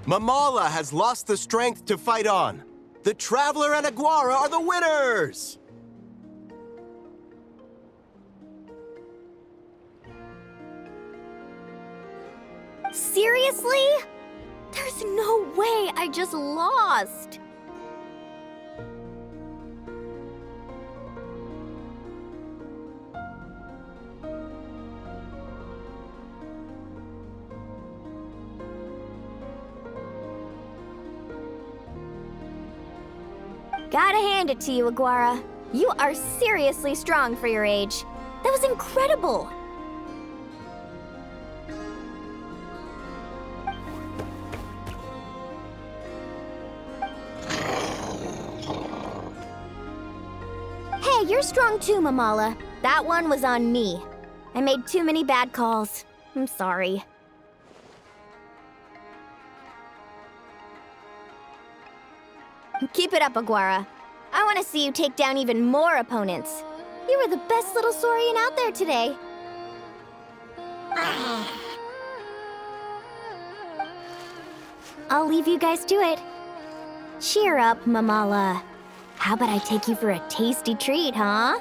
Mamala has lost the strength to fight on. The Traveler and Aguara are the winners! Seriously? There's no way I just lost. Gotta hand it to you, Aguara. You are seriously strong for your age. That was incredible! Hey, you're strong too, Mamala. That one was on me. I made too many bad calls. I'm sorry. Keep it up, Aguara. I want to see you take down even more opponents. You were the best little Saurian out there today. I'll leave you guys to it. Cheer up, Mamala. How about I take you for a tasty treat, huh?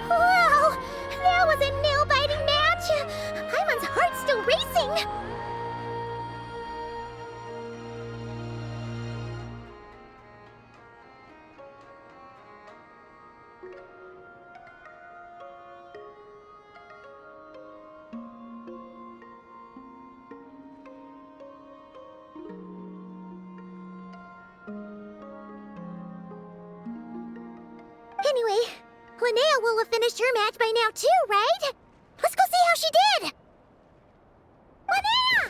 Wow! That was a nail-biting match! Iman's heart's still racing! Anyway, Linnea will have finished her match by now too, right? Let's go see how she did! Linnea!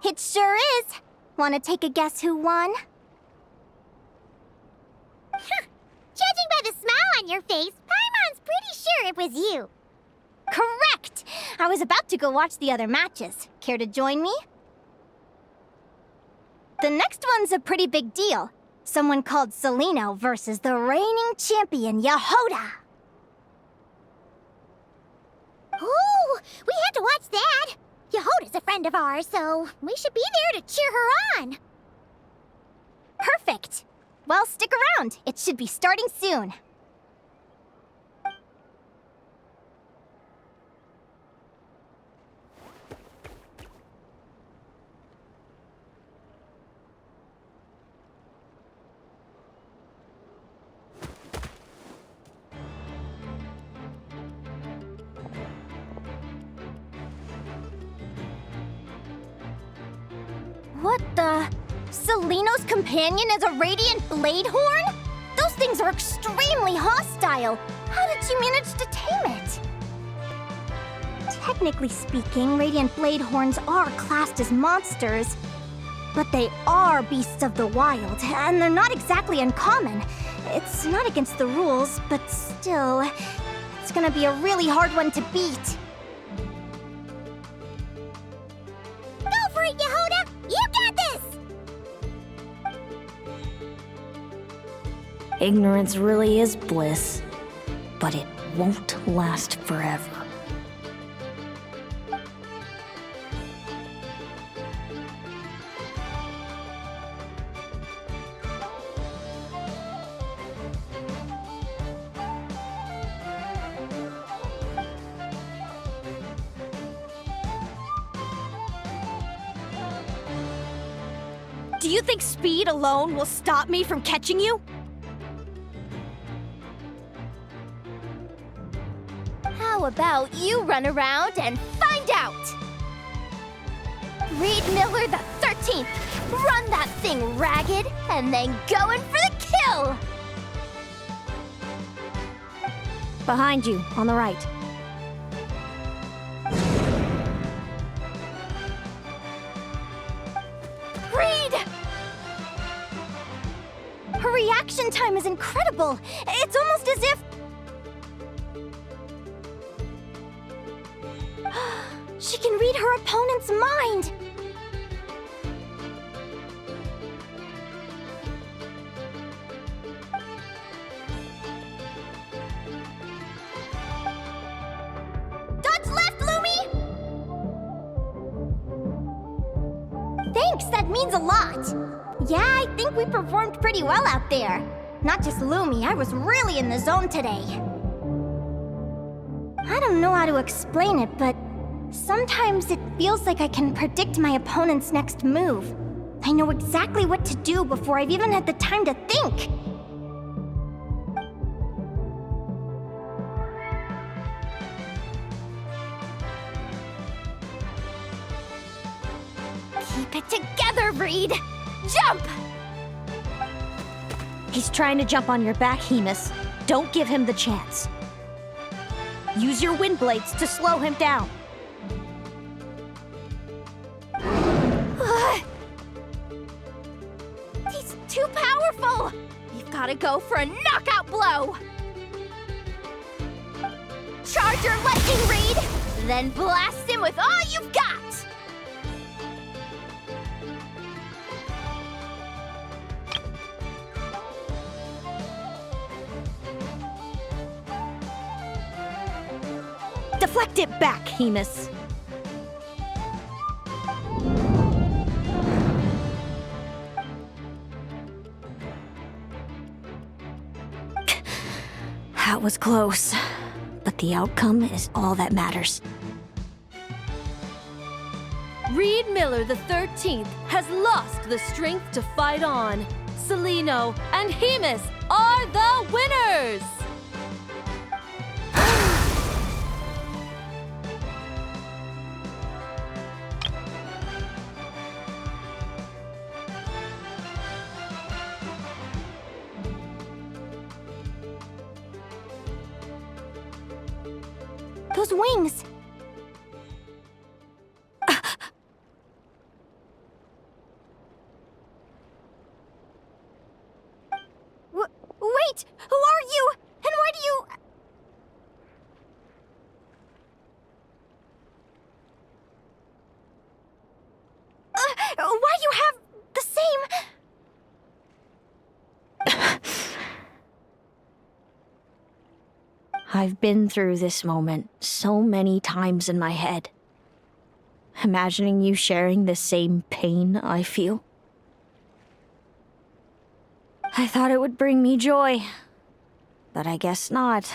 It sure is. Want to take a guess who won? Judging by the smile on your face, Paimon's pretty sure it was you. Correct! I was about to go watch the other matches. Care to join me? The next one's a pretty big deal. Someone called Celaeno versus the reigning champion, Yehoda. Ooh, we have to watch that. Yehoda's a friend of ours, so we should be there to cheer her on. Perfect. Well, stick around. It should be starting soon. What the? Celaeno's companion is a radiant blade horn? Those things are extremely hostile. How did you manage to tame it? Technically speaking, radiant blade horns are classed as monsters. But they are beasts of the wild, and they're not exactly uncommon. It's not against the rules, but still, it's gonna be a really hard one to beat. Go for it, Yehoda! You got this! Ignorance really is bliss, but it won't last forever. Do you think speed alone will stop me from catching you? How about you run around and find out? Reed Miller the 13th! Run that thing ragged, and then go in for the kill! Behind you, on the right. Reed! Her reaction time is incredible! It's almost as if... she can read her opponent's mind! Thanks, that means a lot. Yeah, I think we performed pretty well out there. Not just Lumi, I was really in the zone today. I don't know how to explain it, but sometimes it feels like I can predict my opponent's next move. I know exactly what to do before I've even had the time to think. Keep it together, Reed! Jump! He's trying to jump on your back, Hemus. Don't give him the chance. Use your wind blades to slow him down. He's too powerful! We've gotta go for a knockout blow! Charge your lightning, Reed! Then blast him with all you've got! Deflect it back, Hemus. That was close, but the outcome is all that matters. Reed Miller the 13th has lost the strength to fight on. Celaeno and Hemus are the winners! Those wings! Wait! Who are you? And why do you... why do you have the same... I've been through this moment so many times in my head. Imagining you sharing the same pain I feel. I thought it would bring me joy, but I guess not.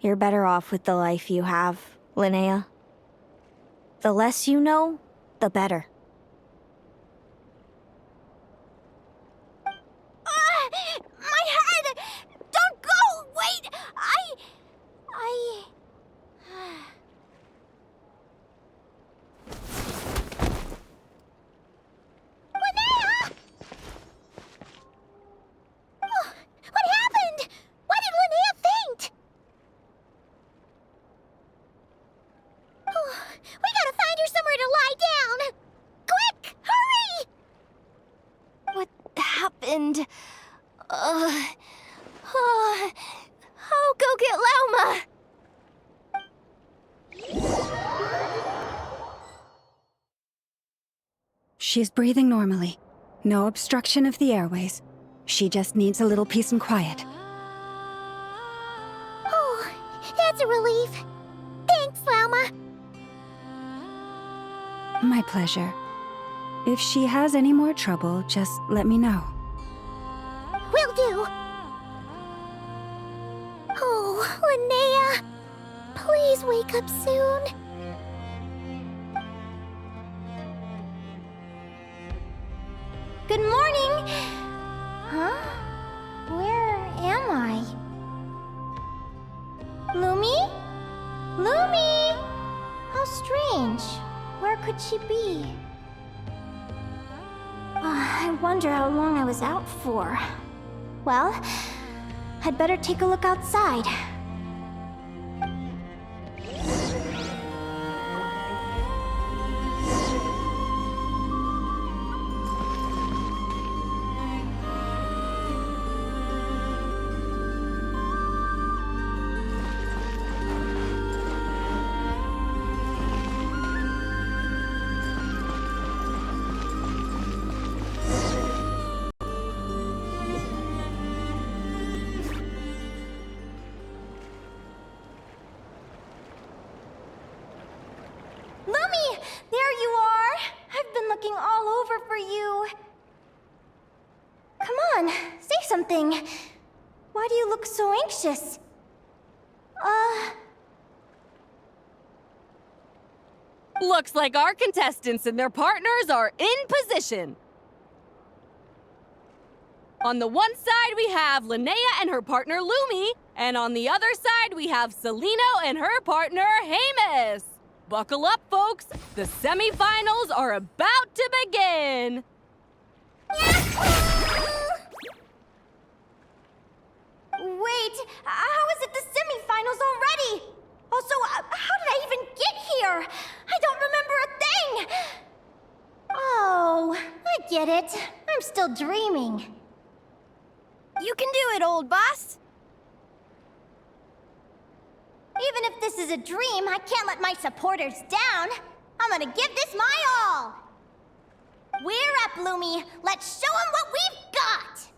You're better off with the life you have, Linnea. The less you know, the better. My head! Don't go! Wait! Linnea! Oh, what happened? Why did Linnea faint? Oh, we gotta find her somewhere to lie down! Quick! Hurry! What happened? I'll go get Lauma! She's breathing normally. No obstruction of the airways. She just needs a little peace and quiet. Oh, that's a relief. Thanks, Lauma. My pleasure. If she has any more trouble, just let me know. Will do. Oh, Linnea. Please wake up soon. Good morning! Huh? Where am I? Lumi? Lumi! How strange. Where could she be? I wonder how long I was out for. Well, I'd better take a look outside. remember you. Come on, say something. Why do you look so anxious? Looks like our contestants and their partners are in position. On the one side, we have Linnea and her partner Lumi, and on the other side, we have Celaeno and her partner Hamus. Buckle up, folks. The semifinals are about to begin. Wait, how is it the semifinals already? Also, how did I even get here? I don't remember a thing! Oh, I get it. I'm still dreaming. You can do it, old boss. Even if this is a dream, I can't let my supporters down. I'm gonna give this my all. We're up, Lumi. Let's show them what we've got!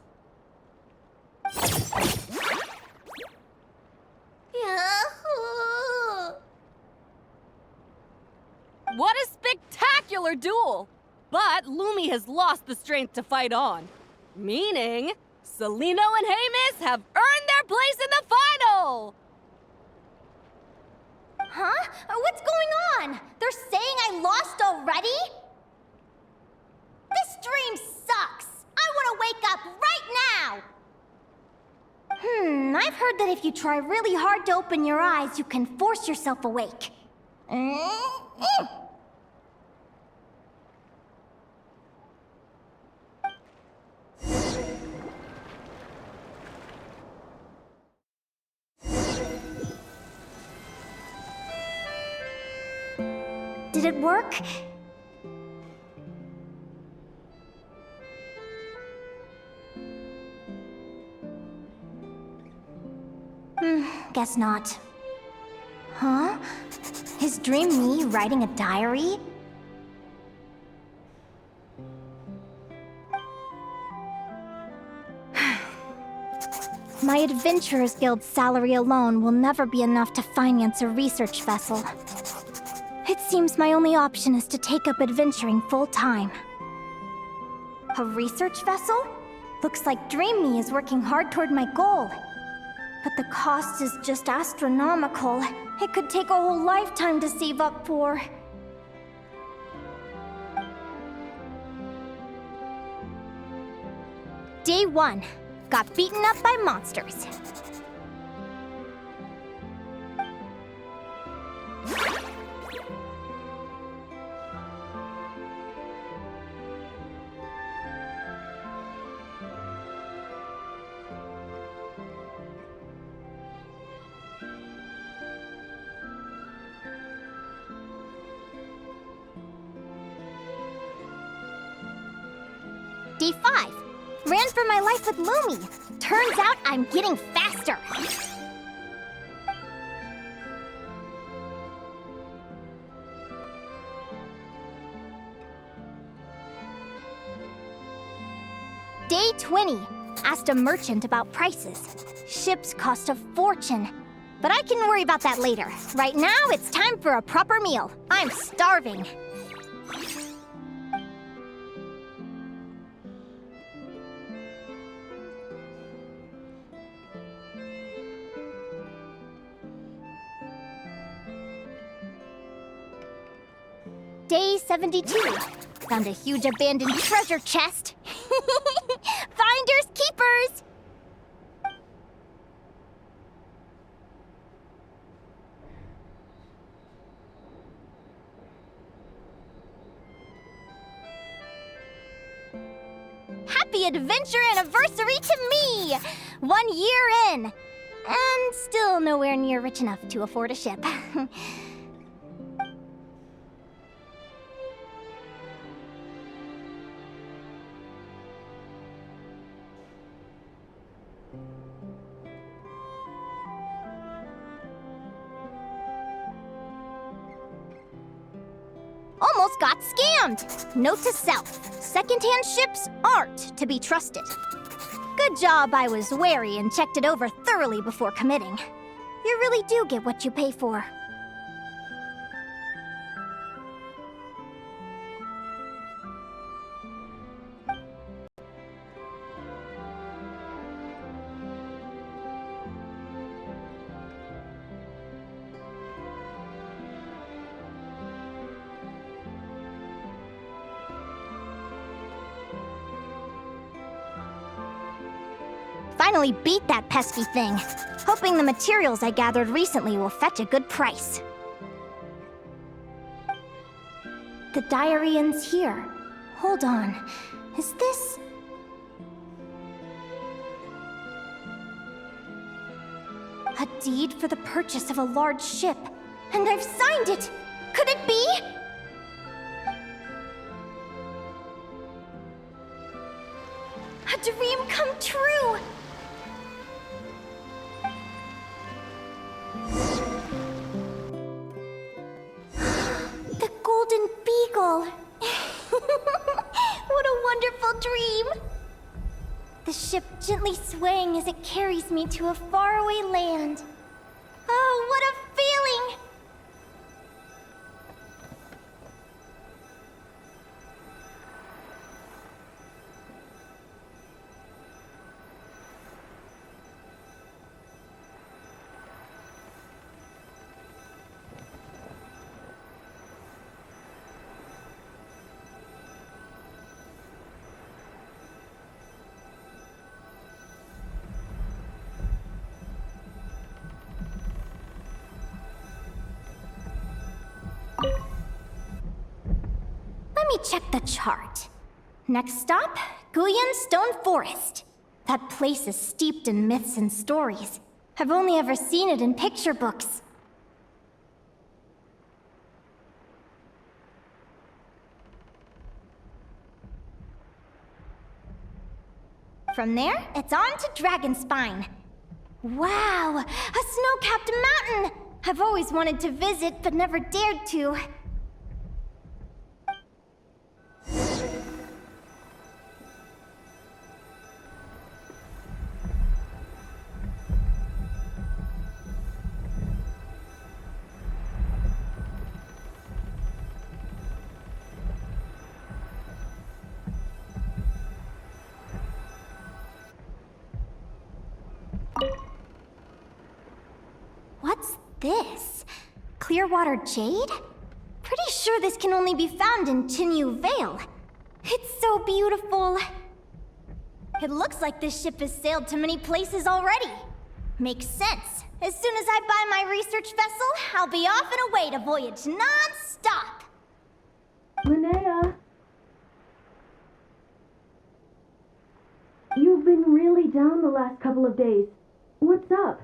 What a spectacular duel! But Lumi has lost the strength to fight on. Meaning, Celaeno and Hamus have earned their place in the final! Huh? What's going on? They're saying I lost already? This dream sucks! I want to wake up right now! I've heard that if you try really hard to open your eyes, you can force yourself awake. Did it work? Guess not. Huh? Is Dream me writing a diary? My Adventurers Guild salary alone will never be enough to finance a research vessel. It seems my only option is to take up adventuring full-time. A research vessel? Looks like Dream Me is working hard toward my goal. But the cost is just astronomical. It could take a whole lifetime to save up for. Day 1. Got beaten up by monsters. Day 5. Ran for my life with Lumi. Turns out I'm getting faster. Day 20. Asked a merchant about prices. Ships cost a fortune. But I can worry about that later. Right now, it's time for a proper meal. I'm starving. Day 72. Found a huge abandoned treasure chest. Finders keepers! Happy adventure anniversary to me! 1 year in! And still nowhere near rich enough to afford a ship. Almost got scammed! Note to self, secondhand ships aren't to be trusted. Good job I was wary and checked it over thoroughly before committing. You really do get what you pay for. finally beat that pesky thing. Hoping the materials I gathered recently will fetch a good price. The diary ends here. Hold on. Is this... a deed for the purchase of a large ship. And I've signed it! Could it be? A dream come true! The Golden Beagle! What a wonderful dream! The ship gently swaying as it carries me to a faraway land. Oh, what a feeling! Let me check the chart. Next stop, Guyan Stone Forest. That place is steeped in myths and stories. I've only ever seen it in picture books. From there, it's on to Dragonspine. Wow, a snow-capped mountain! I've always wanted to visit, but never dared to. What's this? Clearwater jade? Pretty sure this can only be found in Chinyu Vale. It's so beautiful. It looks like this ship has sailed to many places already. Makes sense. As soon as I buy my research vessel, I'll be off and away to voyage non-stop. Linnea! You've been really down the last couple of days. What's up?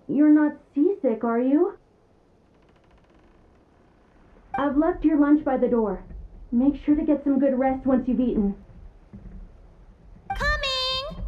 You're not seasick, are you? I've left your lunch by the door. Make sure to get some good rest once you've eaten. Coming!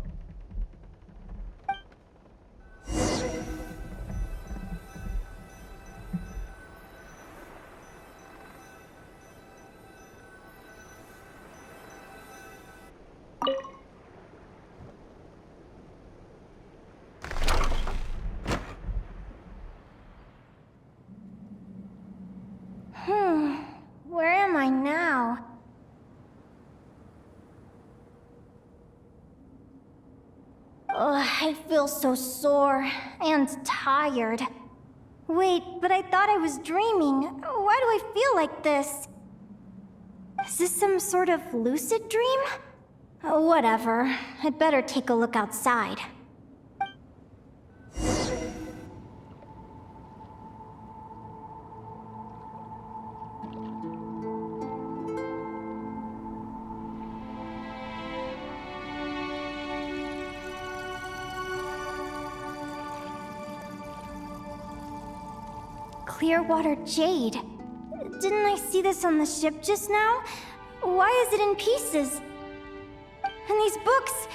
Where am I now? I feel so sore and tired. Wait, but I thought I was dreaming. Why do I feel like this? Is this some sort of lucid dream? Whatever. I'd better take a look outside. Clearwater jade. Didn't I see this on the ship just now? Why is it in pieces? And these books,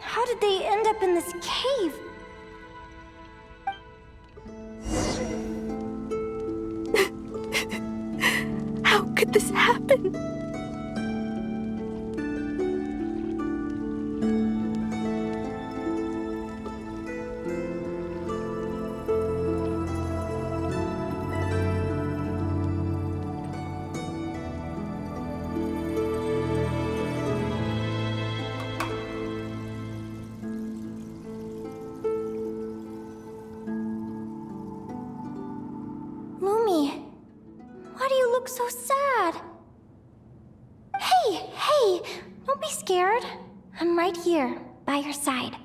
how did they end up in this cave? How could this happen? So sad. Hey, don't be scared. I'm right here, by your side.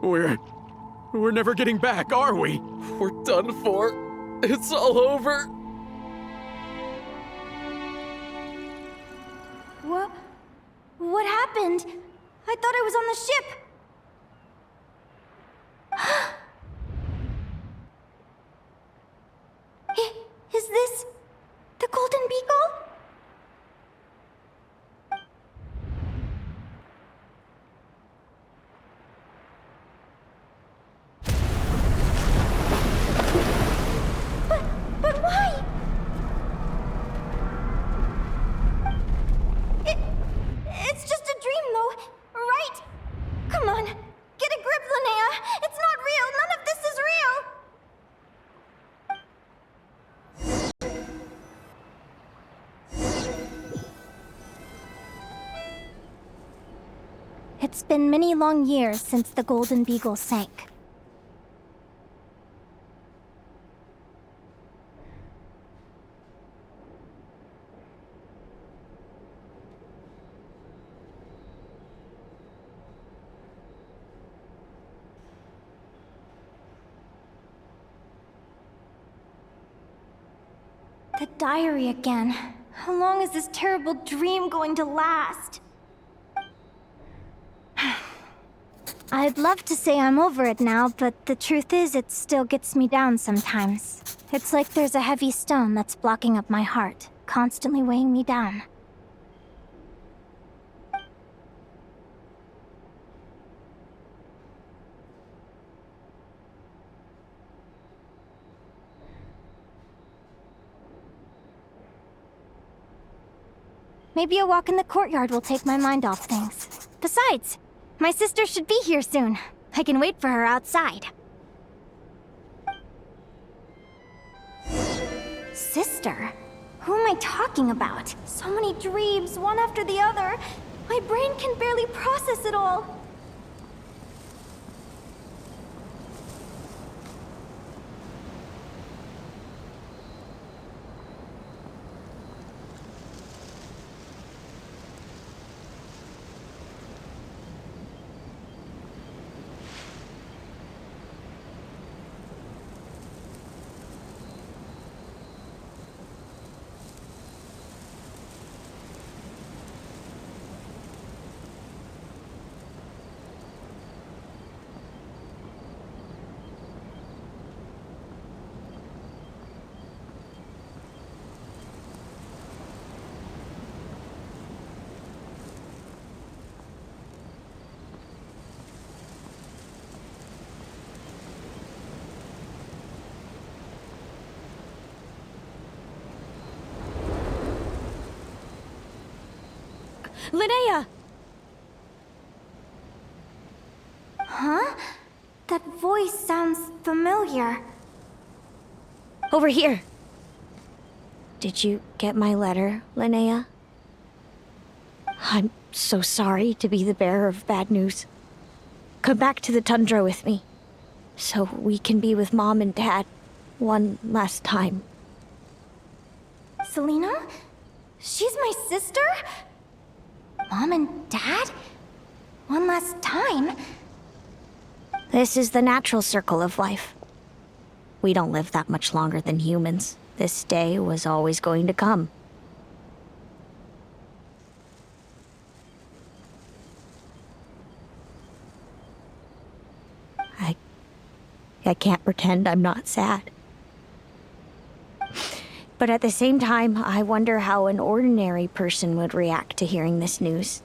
We're never getting back, are we? We're done for. It's all over. What happened? I thought I was on the ship. Is this the Golden Beagle? But why? It's just a dream, though, right? Come on, get a grip, Linnea. It's not real. None of this is real. It's been many long years since the Golden Beagle sank. The diary again. How long is this terrible dream going to last? I'd love to say I'm over it now, but the truth is it still gets me down sometimes. It's like there's a heavy stone that's blocking up my heart, constantly weighing me down. Maybe a walk in the courtyard will take my mind off things. Besides, my sister should be here soon. I can wait for her outside. Sister? Who am I talking about? So many dreams, one after the other. My brain can barely process it all. Linnea! Huh? That voice sounds familiar. Over here. Did you get my letter, Linnea? I'm so sorry to be the bearer of bad news. Come back to the tundra with me, so we can be with Mom and Dad one last time. Selena? She's my sister? Mom and Dad? One last time? This is the natural circle of life. We don't live that much longer than humans. This day was always going to come. I can't pretend I'm not sad. But at the same time, I wonder how an ordinary person would react to hearing this news.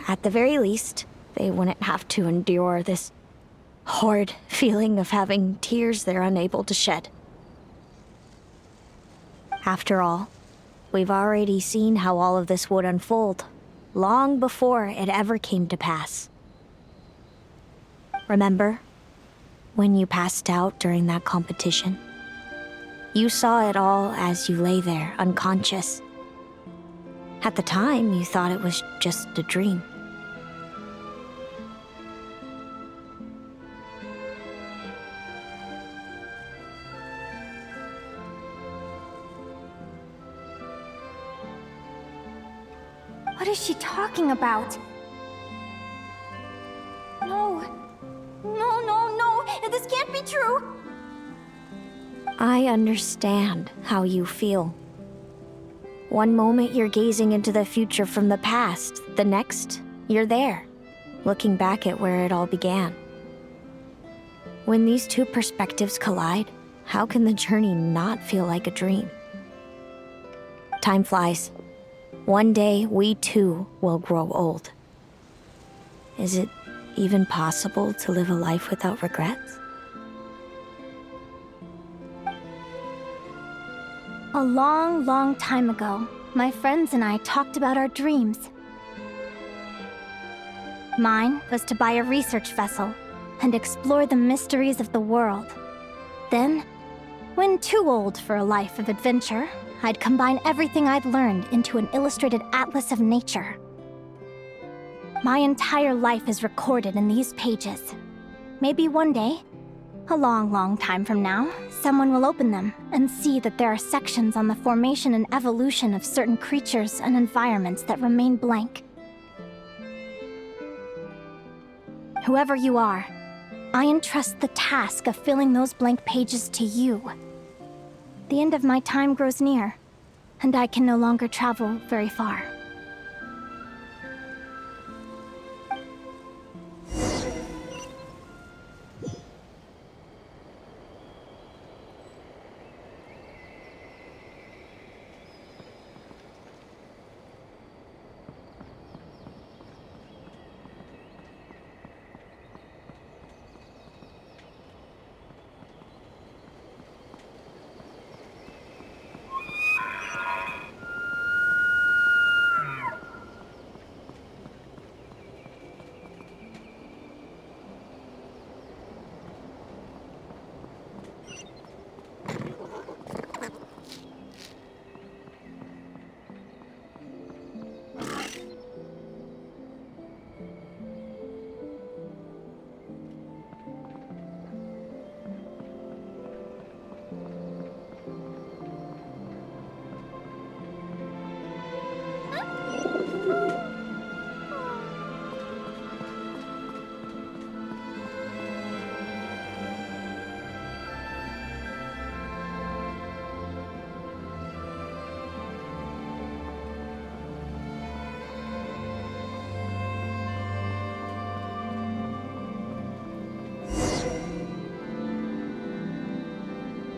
At the very least, they wouldn't have to endure this horrid feeling of having tears they're unable to shed. After all, we've already seen how all of this would unfold, long before it ever came to pass. Remember, when you passed out during that competition? You saw it all as you lay there, unconscious. At the time, you thought it was just a dream. What is she talking about? No. true? I understand how you feel. One moment you're gazing into the future from the past, the next, you're there, looking back at where it all began. When these two perspectives collide, how can the journey not feel like a dream? Time flies. One day, we too will grow old. Is it even possible to live a life without regrets? A long, long time ago, my friends and I talked about our dreams. Mine was to buy a research vessel and explore the mysteries of the world. Then, when too old for a life of adventure, I'd combine everything I'd learned into an illustrated atlas of nature. My entire life is recorded in these pages. Maybe one day, a long, long time from now, someone will open them and see that there are sections on the formation and evolution of certain creatures and environments that remain blank. Whoever you are, I entrust the task of filling those blank pages to you. The end of my time grows near, and I can no longer travel very far.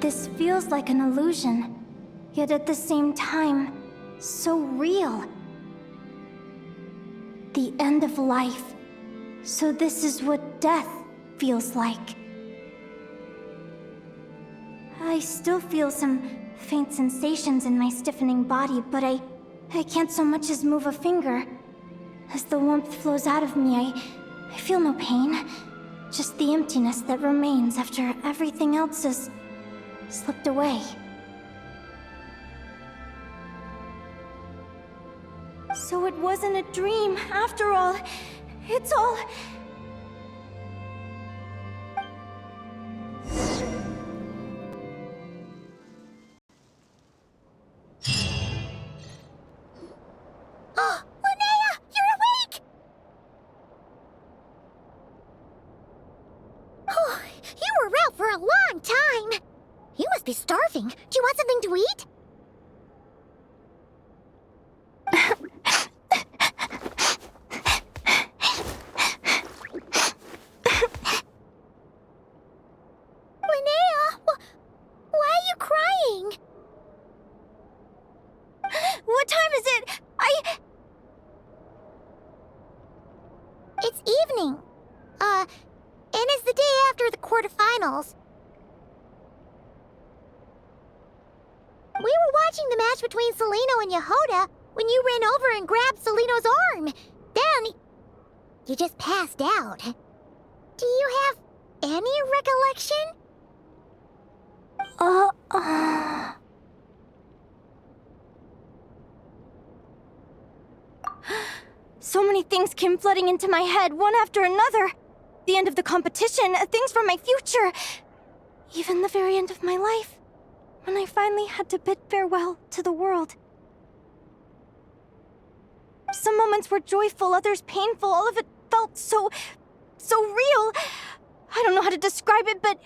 This feels like an illusion, yet at the same time, so real. The end of life. So this is what death feels like. I still feel some faint sensations in my stiffening body, but I can't so much as move a finger. As the warmth flows out of me, I feel no pain. Just the emptiness that remains after everything else is slipped away. So it wasn't a dream, after all. It's all... Oh, Linnea, you're awake! Oh, you were out for a long time. You must be starving. Do you want something to eat? Linnea, why are you crying? What time is it? It's evening. And it's the day after the quarterfinals. We were watching the match between Celaeno and Yehuda when you ran over and grabbed Celaeno's arm. Then, you just passed out. Do you have any recollection? So many things came flooding into my head, one after another. The end of the competition, things from my future. Even the very end of my life. When I finally had to bid farewell to the world. Some moments were joyful, others painful. All of it felt so real. I don't know how to describe it, but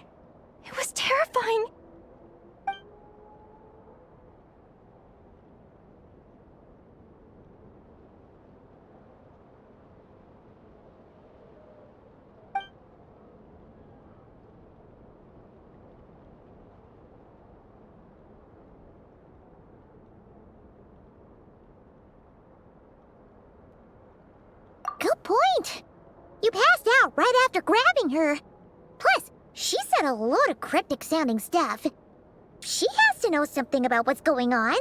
terrifying. Good point. You passed out right after grabbing her. Plus, she said a load of cryptic-sounding stuff. She has to know something about what's going on.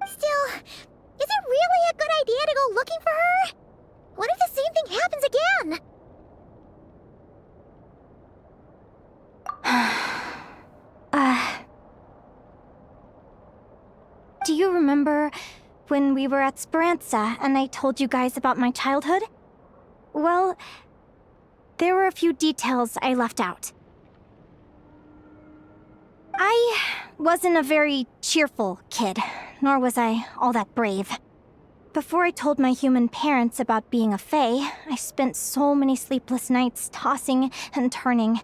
Still, is it really a good idea to go looking for her? What if the same thing happens again? Do you remember when we were at Speranza and I told you guys about my childhood? Well, there were a few details I left out. I wasn't a very cheerful kid, nor was I all that brave. Before I told my human parents about being a fae, I spent so many sleepless nights tossing and turning.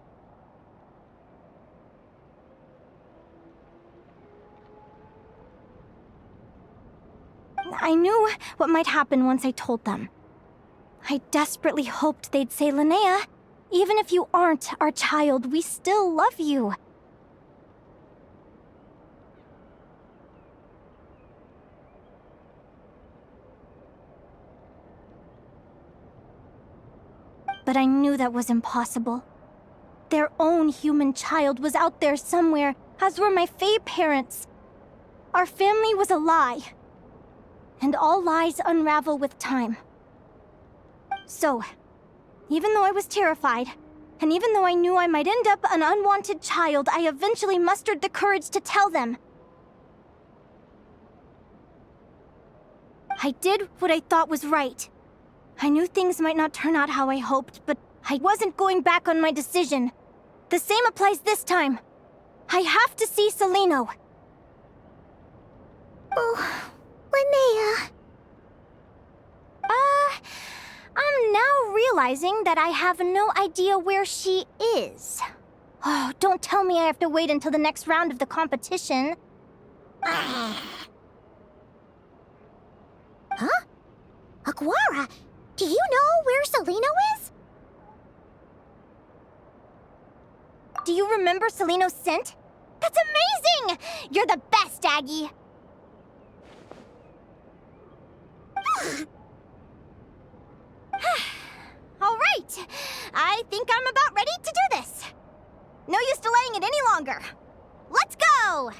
I knew what might happen once I told them. I desperately hoped they'd say, Linnea, even if you aren't our child, we still love you. But I knew that was impossible. Their own human child was out there somewhere, as were my fae parents. Our family was a lie. And all lies unravel with time. So, even though I was terrified, and even though I knew I might end up an unwanted child, I eventually mustered the courage to tell them. I did what I thought was right. I knew things might not turn out how I hoped, but I wasn't going back on my decision. The same applies this time. I have to see Celaeno. Oh, Linnea. I'm now realizing that I have no idea where she is. Oh, don't tell me I have to wait until the next round of the competition. Huh? Aguara, do you know where Celaeno is? Do you remember Celaeno's scent? That's amazing! You're the best, Aggie! All right, I think I'm about ready to do this. No use delaying it any longer. Let's go!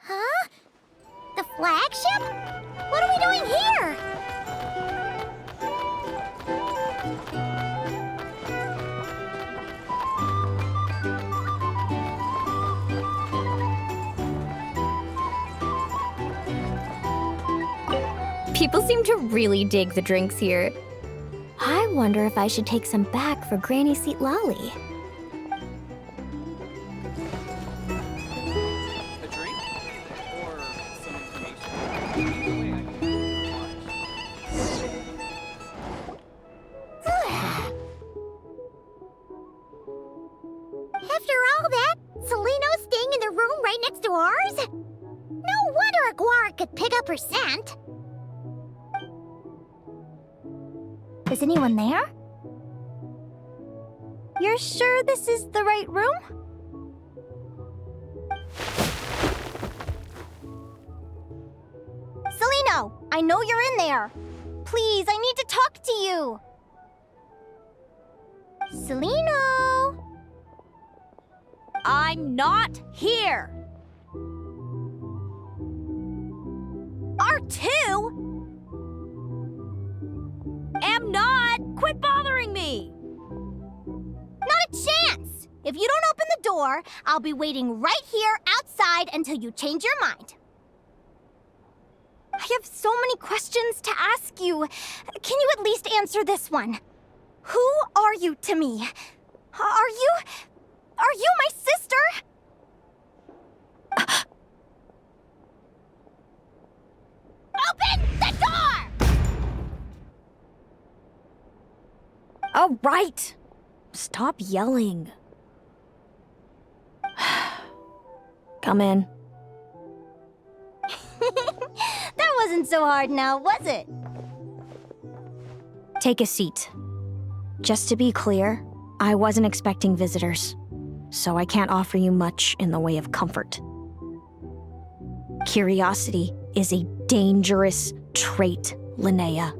Huh? The flagship? What are we doing here? People seem to really dig the drinks here. I wonder if I should take some back for Granny Seat Lolly. A drink? Or some information? After all that, Celaeno's staying in the room right next to ours? No wonder Aguara could pick up her scent. Is anyone there? You're sure this is the right room? Celaeno, I know you're in there. Please, I need to talk to you. Celaeno! I'm not here! R2? Am not! Quit bothering me! Not a chance! If you don't open the door, I'll be waiting right here outside until you change your mind. I have so many questions to ask you. Can you at least answer this one? Who are you to me? Are you my sister? Open the door! Oh, right! Stop yelling. Come in. That wasn't so hard now, was it? Take a seat. Just to be clear, I wasn't expecting visitors, so I can't offer you much in the way of comfort. Curiosity is a dangerous trait, Linnea.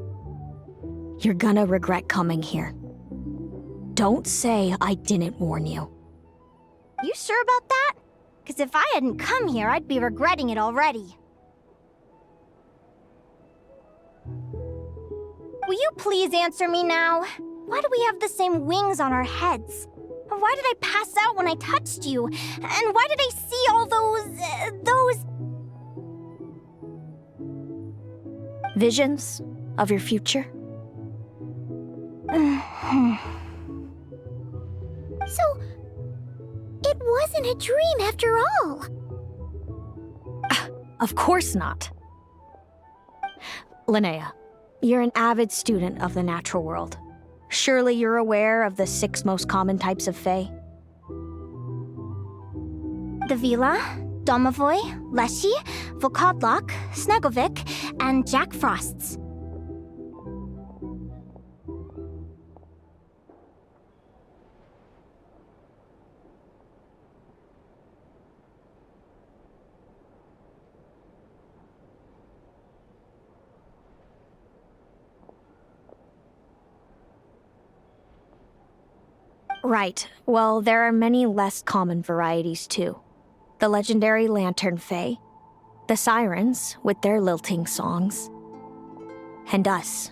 You're gonna regret coming here. Don't say I didn't warn you. You sure about that? Because if I hadn't come here, I'd be regretting it already. Will you please answer me now? Why do we have the same wings on our heads? Why did I pass out when I touched you? And why did I see all those... Visions of your future? So, it wasn't a dream after all. Of course not. Linnea, you're an avid student of the natural world. Surely you're aware of the 6 most common types of fae? The Vila, Domovoy, Leshy, Volkodlok, Snegovic, and Jack Frosts. Right. Well, there are many less common varieties, too. The legendary lantern fae, the sirens with their lilting songs, and us,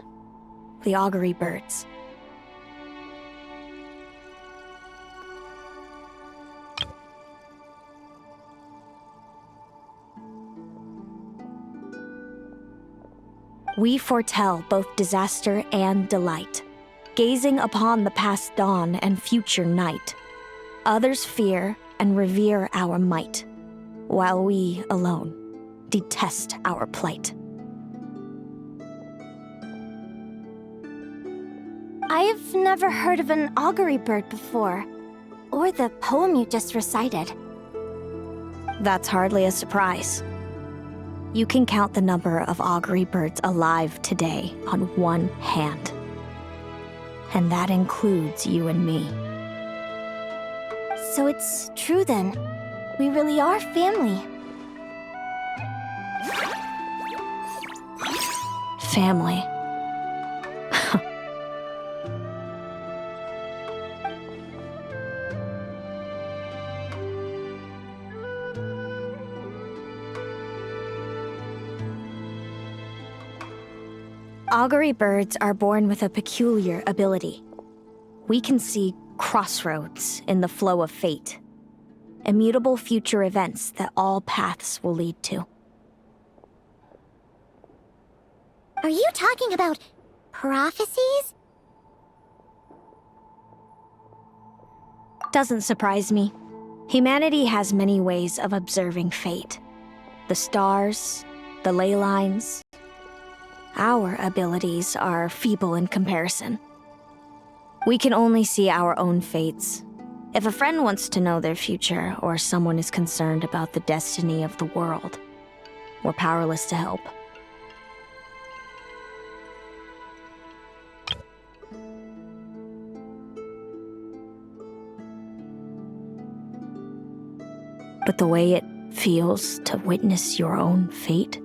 the augury birds. We foretell both disaster and delight, gazing upon the past dawn and future night. Others fear and revere our might, while we alone detest our plight. I've never heard of an augury bird before, or the poem you just recited. That's hardly a surprise. You can count the number of augury birds alive today on one hand. And that includes you and me. So it's true then. We really are family. Family. Augury birds are born with a peculiar ability. We can see crossroads in the flow of fate, immutable future events that all paths will lead to. Are you talking about prophecies? Doesn't surprise me. Humanity has many ways of observing fate. The stars, the ley lines. Our abilities are feeble in comparison. We can only see our own fates. If a friend wants to know their future, or someone is concerned about the destiny of the world, we're powerless to help. But the way it feels to witness your own fate,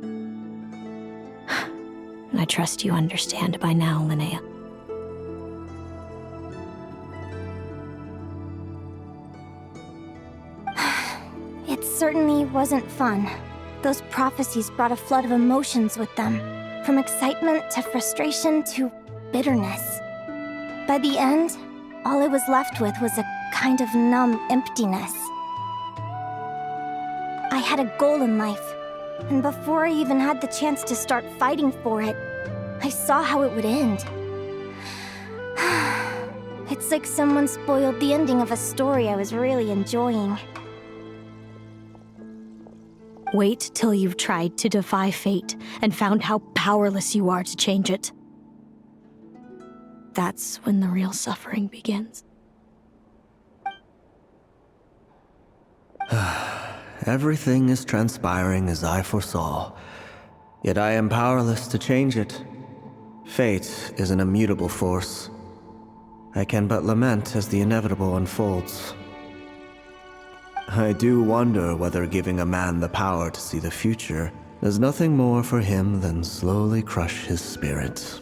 I trust you understand by now, Linnea. It certainly wasn't fun. Those prophecies brought a flood of emotions with them, from excitement to frustration to bitterness. By the end, all I was left with was a kind of numb emptiness. I had a goal in life, and before I even had the chance to start fighting for it, I saw how it would end. It's like someone spoiled the ending of a story I was really enjoying. Wait till you've tried to defy fate and found how powerless you are to change it. That's when the real suffering begins. Everything is transpiring as I foresaw, yet I am powerless to change it. Fate is an immutable force. I can but lament as the inevitable unfolds. I do wonder whether giving a man the power to see the future does nothing more for him than slowly crush his spirit.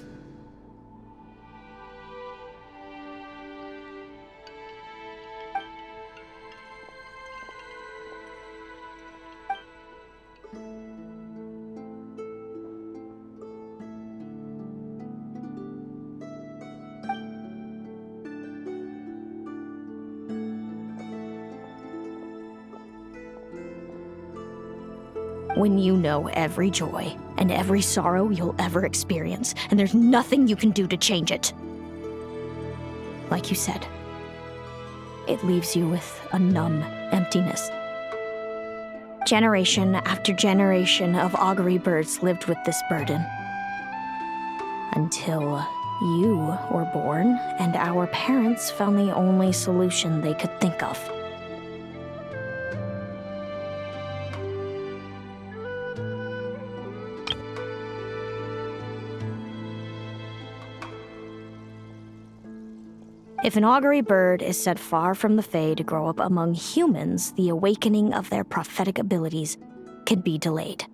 When you know every joy and every sorrow you'll ever experience, and there's nothing you can do to change it. Like you said, it leaves you with a numb emptiness. Generation after generation of augury birds lived with this burden. Until you were born, and our parents found the only solution they could think of. If an augury bird is set far from the Fae to grow up among humans, the awakening of their prophetic abilities can be delayed.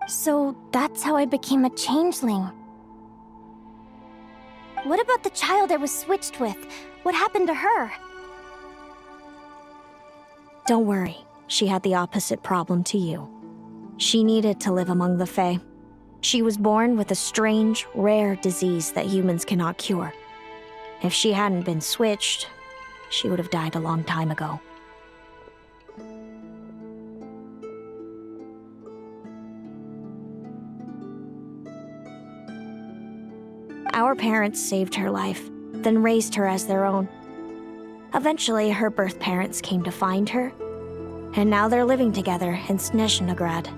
So that's how I became a changeling. What about the child I was switched with? What happened to her? Don't worry, she had the opposite problem to you. She needed to live among the Fae. She was born with a strange, rare disease that humans cannot cure. If she hadn't been switched, she would have died a long time ago. Our parents saved her life, then raised her as their own. Eventually, her birth parents came to find her, and now they're living together in Snezhnegrad.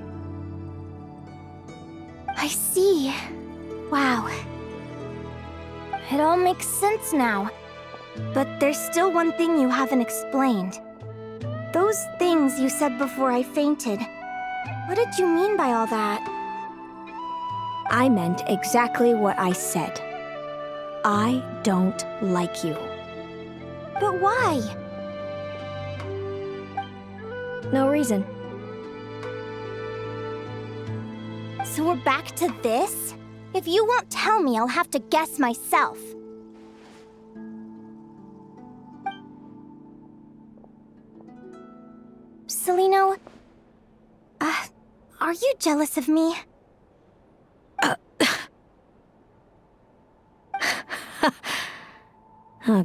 I see. Wow. It all makes sense now. But there's still one thing you haven't explained. Those things you said before I fainted. What did you mean by all that? I meant exactly what I said. I don't like you. But why? No reason. So we're back to this? If you won't tell me, I'll have to guess myself. Celaeno, are you jealous of me?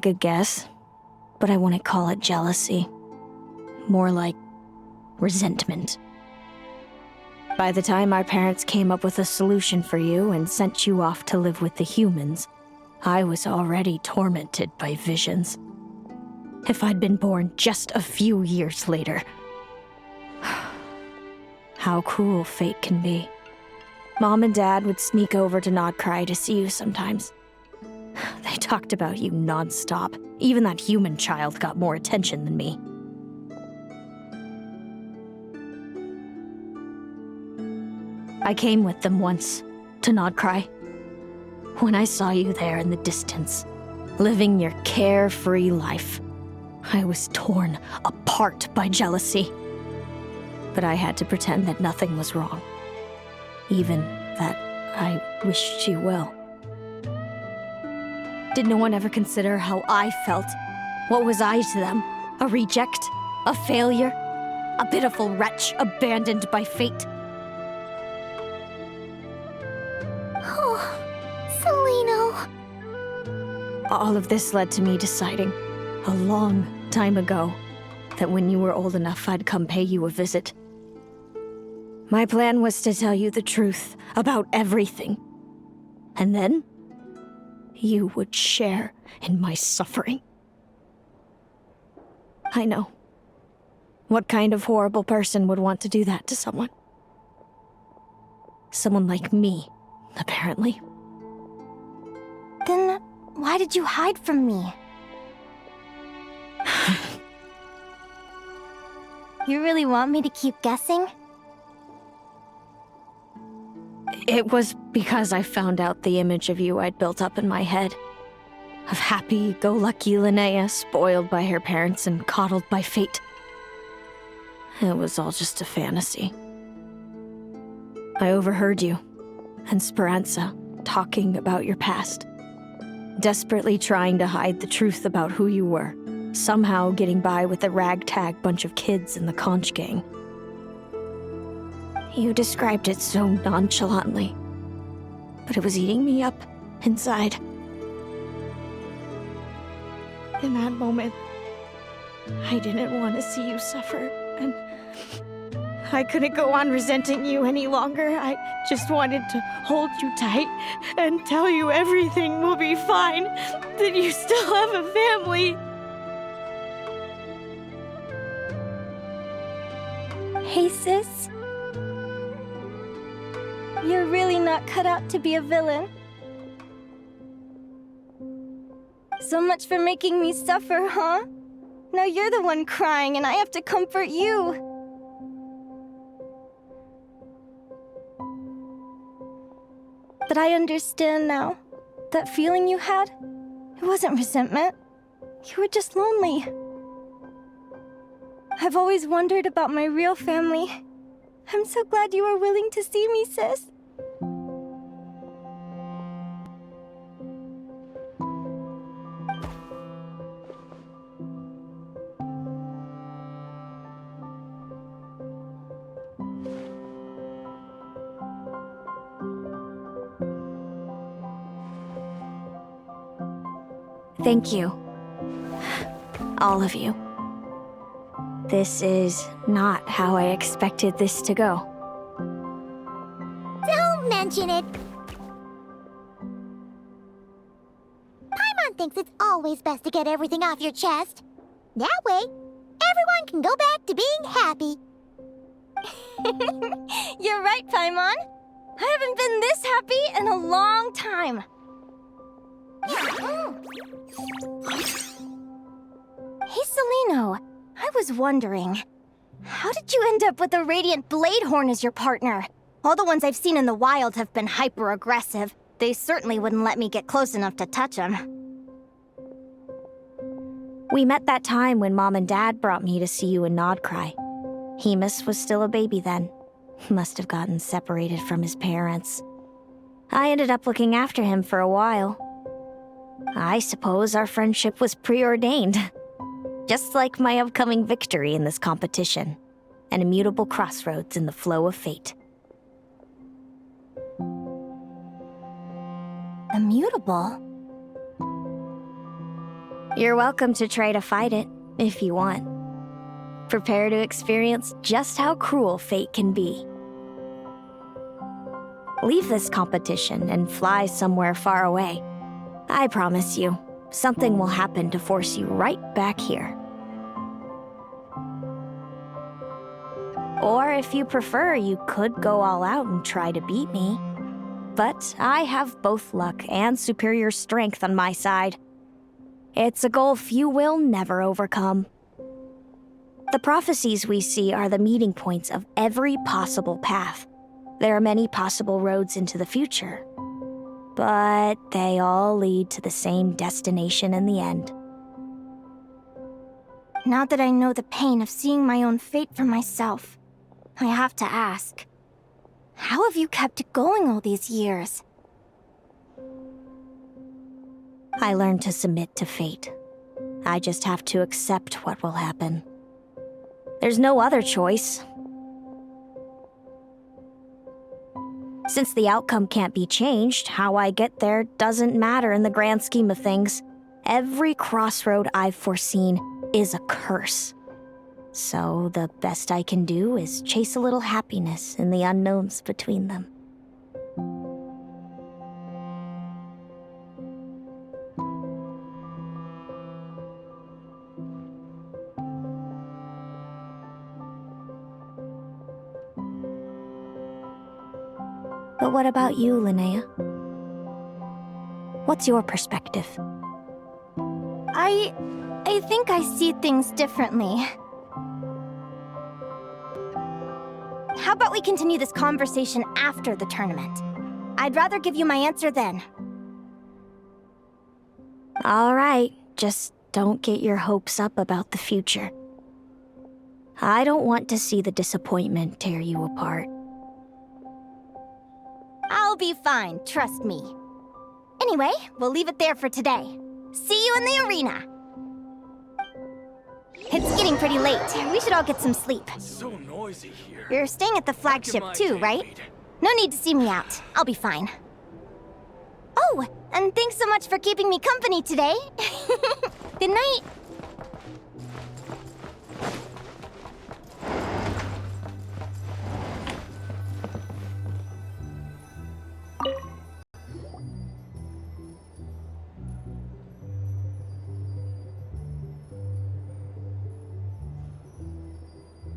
Good guess. But I wouldn't call it jealousy. More like resentment. By the time our parents came up with a solution for you and sent you off to live with the humans, I was already tormented by visions. If I'd been born just a few years later. How cruel fate can be. Mom and Dad would sneak over to Nodcry to see you sometimes. They talked about you non-stop. Even that human child got more attention than me. I came with them once, to Nodcry. When I saw you there in the distance, living your carefree life. I was torn apart by jealousy. But I had to pretend that nothing was wrong. Even that I wished you well. Did no one ever consider how I felt? What was I to them? A reject? A failure? A pitiful wretch abandoned by fate? Oh, Celaeno. All of this led to me deciding, a long time ago, that when you were old enough, I'd come pay you a visit. My plan was to tell you the truth about everything. And then, you would share in my suffering. I know. What kind of horrible person would want to do that to someone? Someone like me, apparently. Then why did you hide from me? You really want me to keep guessing? It was because I found out the image of you I'd built up in my head. Of happy-go-lucky Linnea, spoiled by her parents and coddled by fate. It was all just a fantasy. I overheard you and Speranza talking about your past. Desperately trying to hide the truth about who you were. Somehow getting by with a ragtag bunch of kids in the conch gang. You described it so nonchalantly, but it was eating me up inside. In that moment, I didn't want to see you suffer, and I couldn't go on resenting you any longer. I just wanted to hold you tight and tell you everything will be fine, that you still have a family. Hey, sis. You're really not cut out to be a villain. So much for making me suffer, huh? Now you're the one crying and I have to comfort you. But I understand now. That feeling you had, it wasn't resentment. You were just lonely. I've always wondered about my real family. I'm so glad you were willing to see me, sis. Thank you. All of you. This is not how I expected this to go. Don't mention it. Paimon thinks it's always best to get everything off your chest. That way, everyone can go back to being happy. You're right, Paimon. I haven't been this happy in a long time. Hey, Celaeno. I was wondering, how did you end up with a Radiant Bladehorn as your partner? All the ones I've seen in the wild have been hyper-aggressive. They certainly wouldn't let me get close enough to touch them. We met that time when Mom and Dad brought me to see you in Nodcry. Hemus was still a baby then. Must have gotten separated from his parents. I ended up looking after him for a while. I suppose our friendship was preordained. Just like my upcoming victory in this competition. An immutable crossroads in the flow of fate. Immutable? You're welcome to try to fight it, if you want. Prepare to experience just how cruel fate can be. Leave this competition and fly somewhere far away. I promise you, something will happen to force you right back here. Or if you prefer, you could go all out and try to beat me. But I have both luck and superior strength on my side. It's a gulf you will never overcome. The prophecies we see are the meeting points of every possible path. There are many possible roads into the future. But they all lead to the same destination in the end. Now that I know the pain of seeing my own fate for myself, I have to ask, how have you kept it going all these years? I learned to submit to fate. I just have to accept what will happen. There's no other choice. Since the outcome can't be changed, how I get there doesn't matter in the grand scheme of things. Every crossroad I've foreseen is a curse. So the best I can do is chase a little happiness in the unknowns between them. But what about you, Linnea? What's your perspective? I think I see things differently. How about we continue this conversation after the tournament? I'd rather give you my answer then. All right, just don't get your hopes up about the future. I don't want to see the disappointment tear you apart. I'll be fine, trust me. Anyway, we'll leave it there for today. See you in the arena! It's getting pretty late. We should all get some sleep. It's so noisy here. You're staying at the flagship too, right? No need to see me out. I'll be fine. Oh, and thanks so much for keeping me company today. Good night.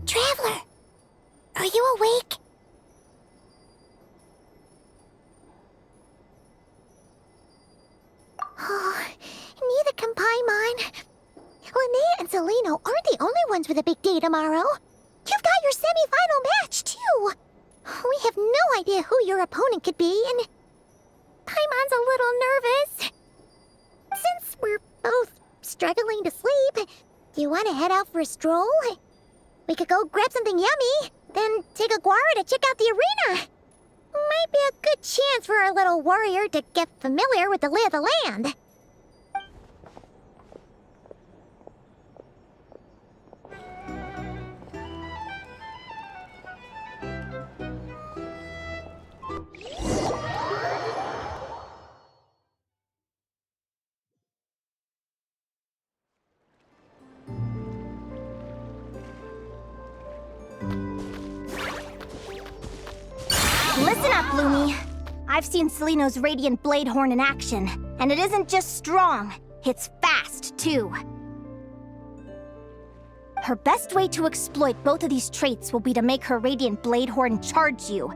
Traveler, are you awake? Oh, neither can Paimon. Linnea and Celaeno aren't the only ones with a big day tomorrow. You've got your semi-final match, too. We have no idea who your opponent could be, and Paimon's a little nervous. Since we're both struggling to sleep, do you want to head out for a stroll? We could go grab something yummy, then take a guara to check out the arena. Might be a good chance for our little warrior to get familiar with the lay of the land. Listen up, Lumi. I've seen Celaeno's Radiant Blade Horn in action, and it isn't just strong, it's fast, too. Her best way to exploit both of these traits will be to make her Radiant Blade Horn charge you.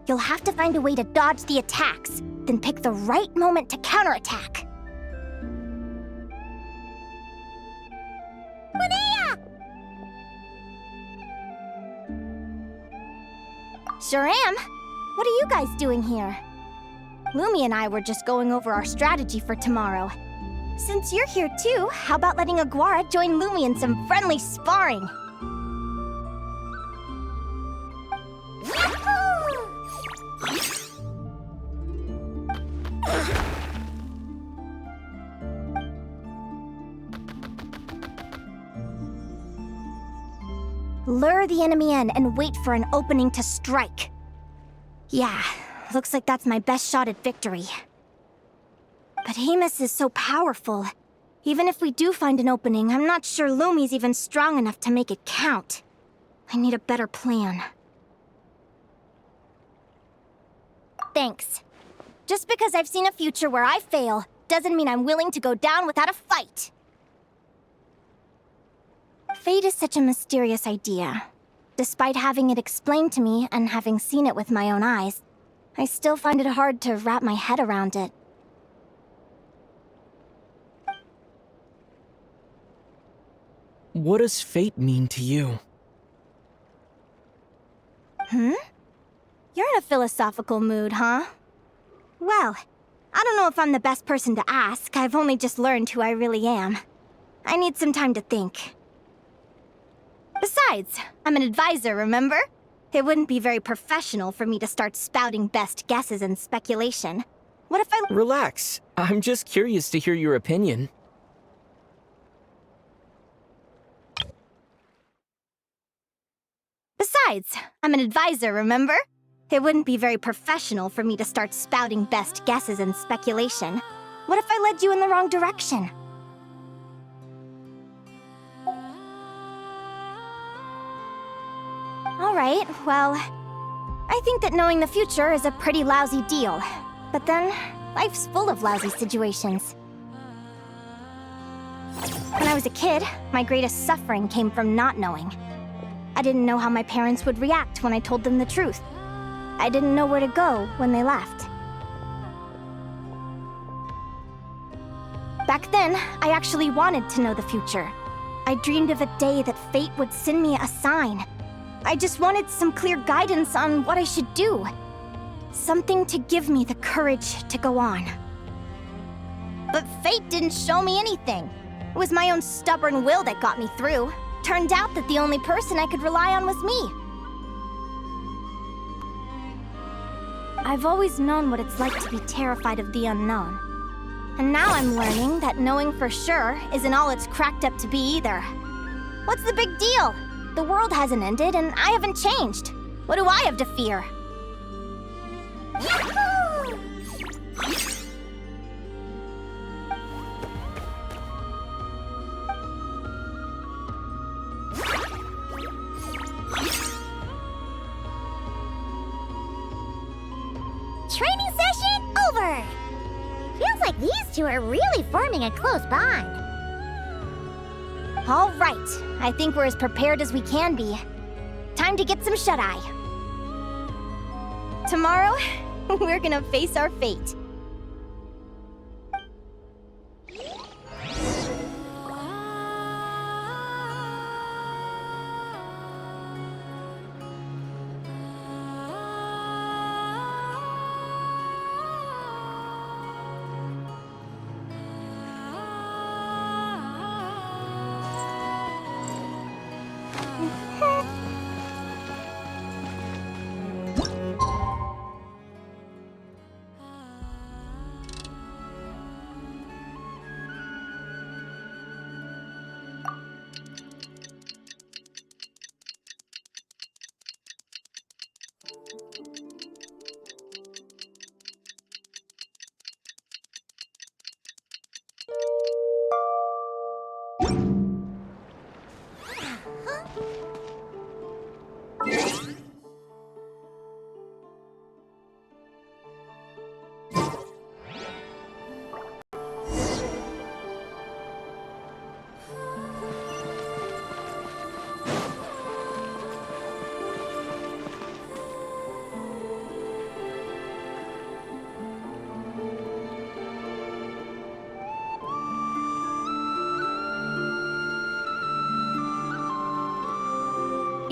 You'll have to find a way to dodge the attacks, then pick the right moment to counterattack. Linnea! Sure am. What are you guys doing here? Lumi and I were just going over our strategy for tomorrow. Since you're here too, how about letting Aguara join Lumi in some friendly sparring? Lure the enemy in and wait for an opening to strike. Yeah, looks like that's my best shot at victory. But Hemus is so powerful. Even if we do find an opening, I'm not sure Lumi's even strong enough to make it count. I need a better plan. Thanks. Just because I've seen a future where I fail, doesn't mean I'm willing to go down without a fight. Fate is such a mysterious idea. Despite having it explained to me and having seen it with my own eyes, I still find it hard to wrap my head around it. What does fate mean to you? You're in a philosophical mood, huh? Well, I don't know if I'm the best person to ask. I've only just learned who I really am. I need some time to think. Besides, I'm an advisor, remember? It wouldn't be very professional for me to start spouting best guesses and speculation. What if I... Relax. I'm just curious to hear your opinion. Besides, I'm an advisor, remember? It wouldn't be very professional for me to start spouting best guesses and speculation. What if I led you in the wrong direction? Alright, well... I think that knowing the future is a pretty lousy deal. But then, life's full of lousy situations. When I was a kid, my greatest suffering came from not knowing. I didn't know how my parents would react when I told them the truth. I didn't know where to go when they left. Back then, I actually wanted to know the future. I dreamed of a day that fate would send me a sign. I just wanted some clear guidance on what I should do. Something to give me the courage to go on. But fate didn't show me anything. It was my own stubborn will that got me through. Turned out that the only person I could rely on was me. I've always known what it's like to be terrified of the unknown. And now I'm learning that knowing for sure isn't all it's cracked up to be either. What's the big deal? The world hasn't ended and I haven't changed. What do I have to fear? Yahoo! Training session over! Feels like these two are really forming a close bond. All right, I think we're as prepared as we can be. Time to get some shut-eye. Tomorrow, we're gonna face our fate.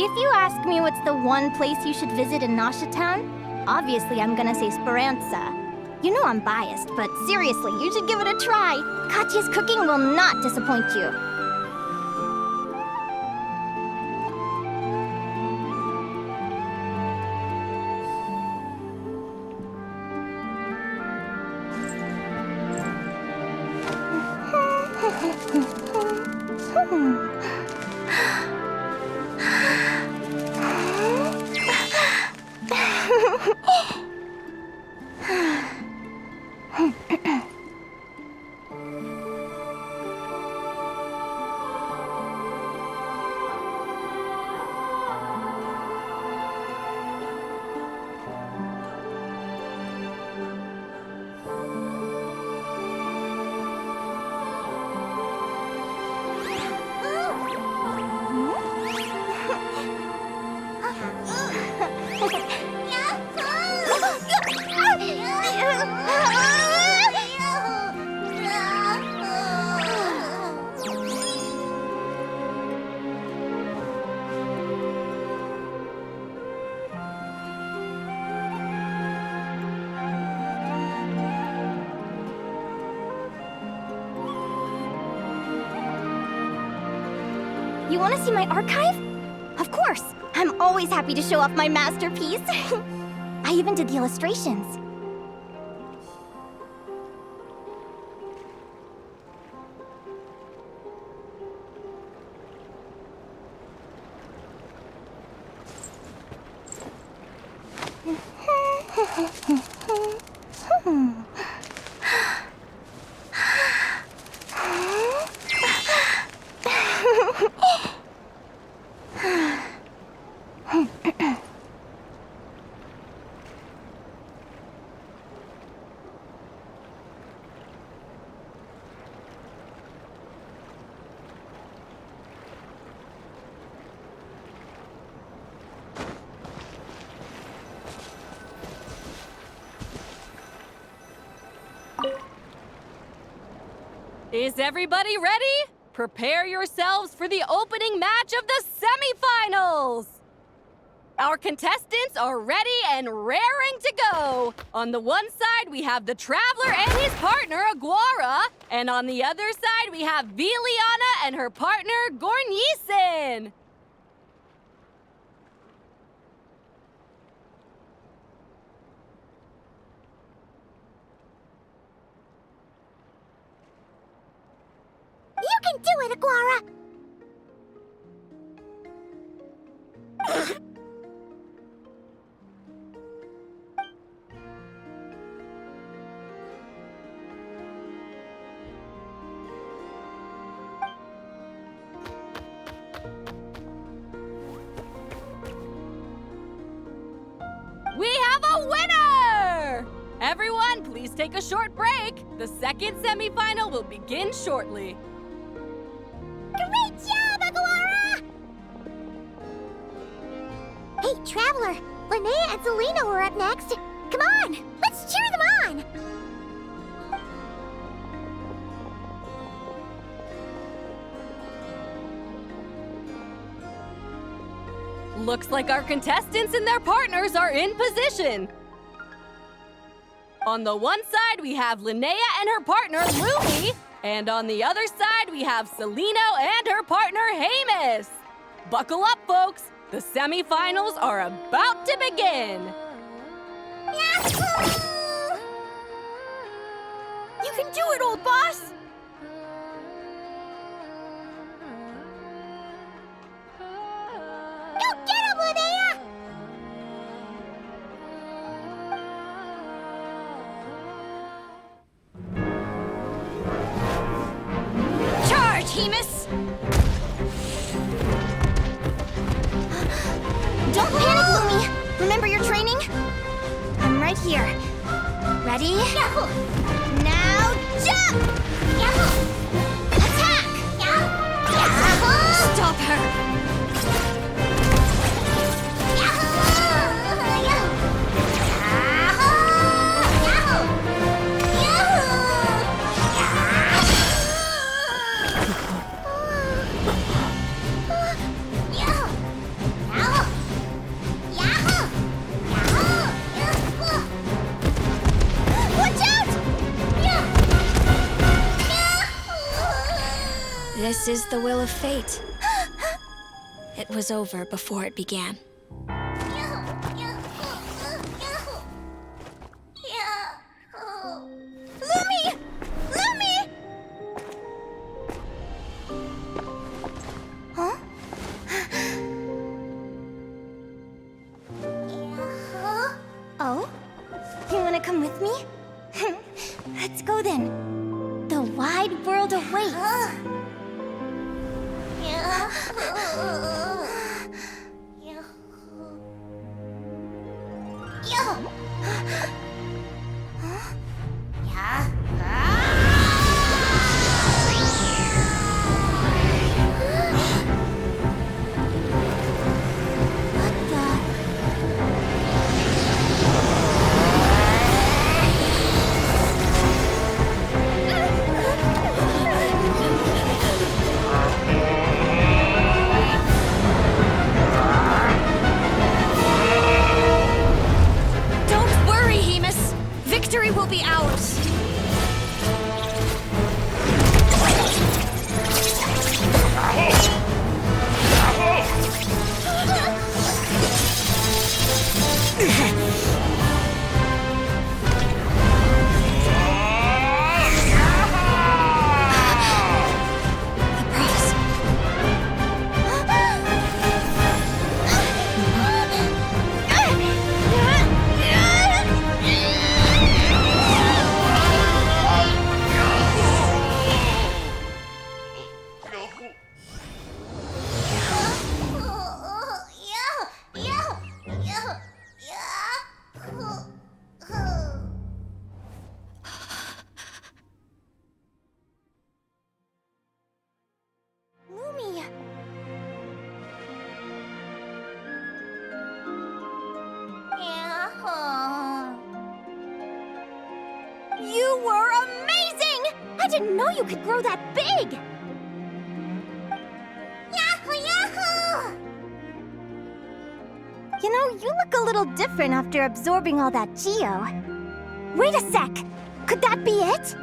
If you ask me what's the one place you should visit in Nasha Town, obviously I'm gonna say Speranza. You know I'm biased, but seriously, you should give it a try. Katya's cooking will not disappoint you. You want to see my archive? Of course! I'm always happy to show off my masterpiece. I even did the illustrations. Is everybody ready? Prepare yourselves for the opening match of the semifinals! Our contestants are ready and raring to go! On the one side, we have the Traveler and his partner, Aguara. And on the other side, we have Viliana and her partner, Gornisen. You can do it, Aguara! We have a winner! Everyone, please take a short break. The second semifinal will begin shortly. Great job, Aguara! Hey, Traveler, Linnea and Celaeno are up next. Come on, let's cheer them on! Looks like our contestants and their partners are in position. On the one side, we have Linnea and her partner, Lumi. And on the other side, we have Celaeno and her partner, Hamus. Buckle up, folks. The semifinals are about to begin. Yahoo! You can do it, old boss! Go get him, Linnea! Charge, Hamus! Don't panic, Lumi! Remember your training? I'm right here. Ready? Yahoo! Now jump! Yahoo! Attack! Yahoo! Stop her! This is the will of fate. It was over before it began. Lumi! Lumi! Huh? Oh? You wanna come with me? Let's go then. The wide world awaits. Don't worry, Hamus! didn't know you could grow that big! Yahoo, yahoo! You know, you look a little different after absorbing all that geo. Wait a sec! Could that be it?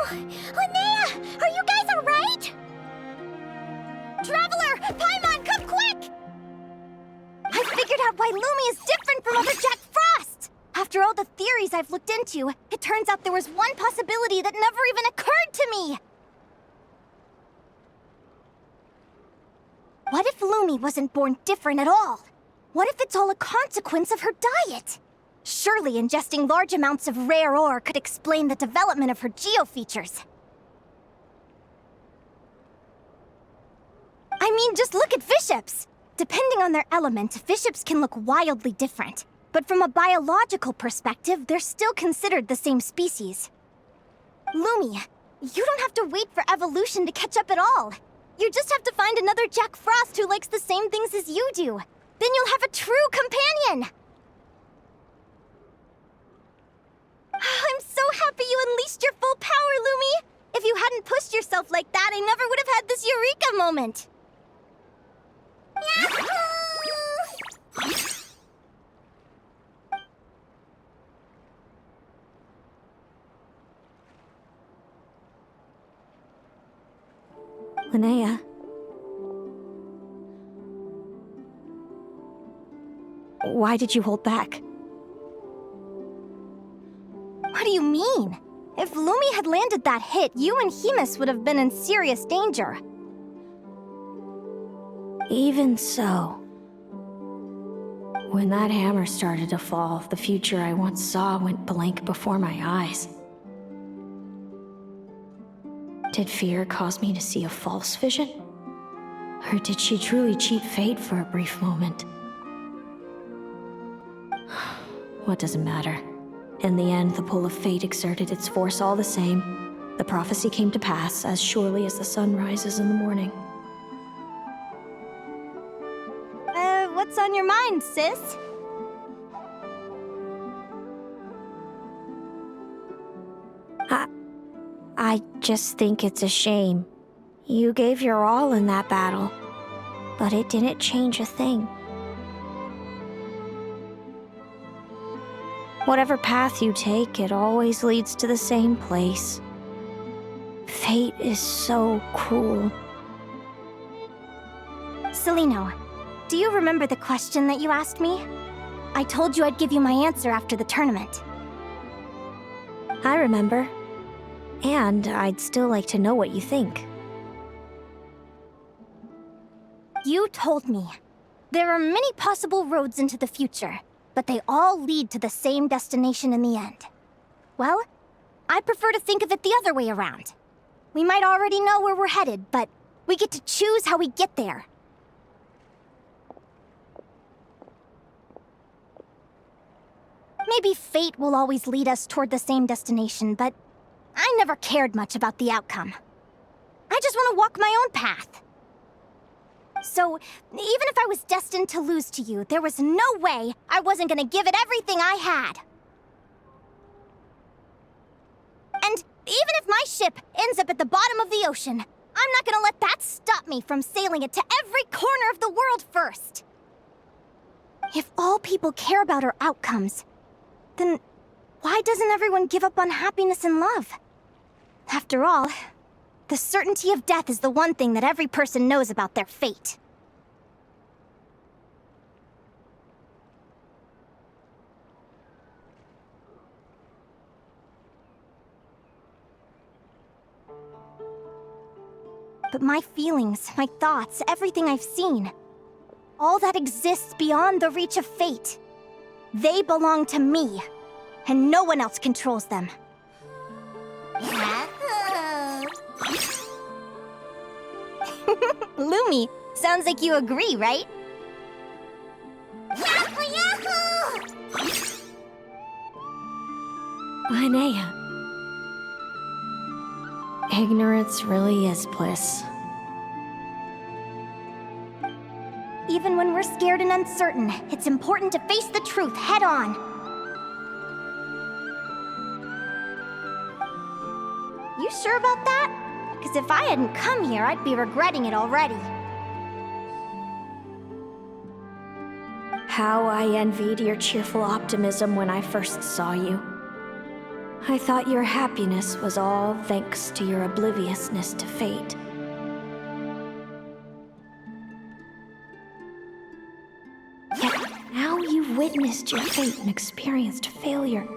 Linnea, are you guys alright? Traveler, Paimon, come quick! I figured out why Lumi is different from other Jack Frost! After all the theories I've looked into, it turns out there was one possibility that never even occurred to me! What if Lumi wasn't born different at all? What if it's all a consequence of her diet? Surely ingesting large amounts of rare ore could explain the development of her geo-features. I mean, just look at fiships! Depending on their element, fiships can look wildly different. But from a biological perspective, they're still considered the same species. Lumi, you don't have to wait for evolution to catch up at all. You just have to find another Jack Frost who likes the same things as you do. Then you'll have a true companion! I'm so happy you unleashed your full power, Lumi! If you hadn't pushed yourself like that, I never would have had this eureka moment! Yahoo! Linnea. Why did you hold back? What do you mean? If Lumi had landed that hit, you and Hemus would have been in serious danger. Even so, when that hammer started to fall, the future I once saw went blank before my eyes. Did fear cause me to see a false vision? Or did she truly cheat fate for a brief moment? What does it matter? In the end, the pull of fate exerted its force all the same. The prophecy came to pass as surely as the sun rises in the morning. What's on your mind, sis? I just think it's a shame. You gave your all in that battle, but it didn't change a thing. Whatever path you take, it always leads to the same place. Fate is so cruel. Celaeno, do you remember the question that you asked me? I told you I'd give you my answer after the tournament. I remember. And I'd still like to know what you think. You told me. There are many possible roads into the future, but they all lead to the same destination in the end. Well, I prefer to think of it the other way around. We might already know where we're headed, but we get to choose how we get there. Maybe fate will always lead us toward the same destination, but I never cared much about the outcome. I just want to walk my own path. So, even if I was destined to lose to you, there was no way I wasn't gonna give it everything I had. And even if my ship ends up at the bottom of the ocean, I'm not gonna let that stop me from sailing it to every corner of the world first. If all people care about are outcomes, then why doesn't everyone give up on happiness and love? After all, the certainty of death is the one thing that every person knows about their fate. But my feelings, my thoughts, everything I've seen, all that exists beyond the reach of fate, they belong to me, and no one else controls them. Lumi, sounds like you agree, right? Yahoo, yahoo! Linnea. Ignorance really is bliss. Even when we're scared and uncertain, it's important to face the truth head on. sure about that? Because if I hadn't come here, I'd be regretting it already. How I envied your cheerful optimism when I first saw you. I thought your happiness was all thanks to your obliviousness to fate. Yet now you've witnessed your fate and experienced failure,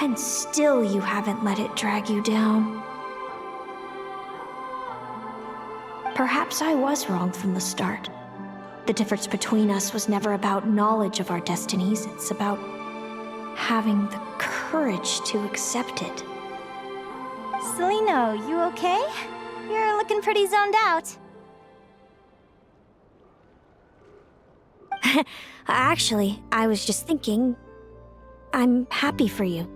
and still you haven't let it drag you down. Perhaps I was wrong from the start. The difference between us was never about knowledge of our destinies, it's about having the courage to accept it. Celaeno, you okay? You're looking pretty zoned out. Actually, I was just thinking, I'm happy for you.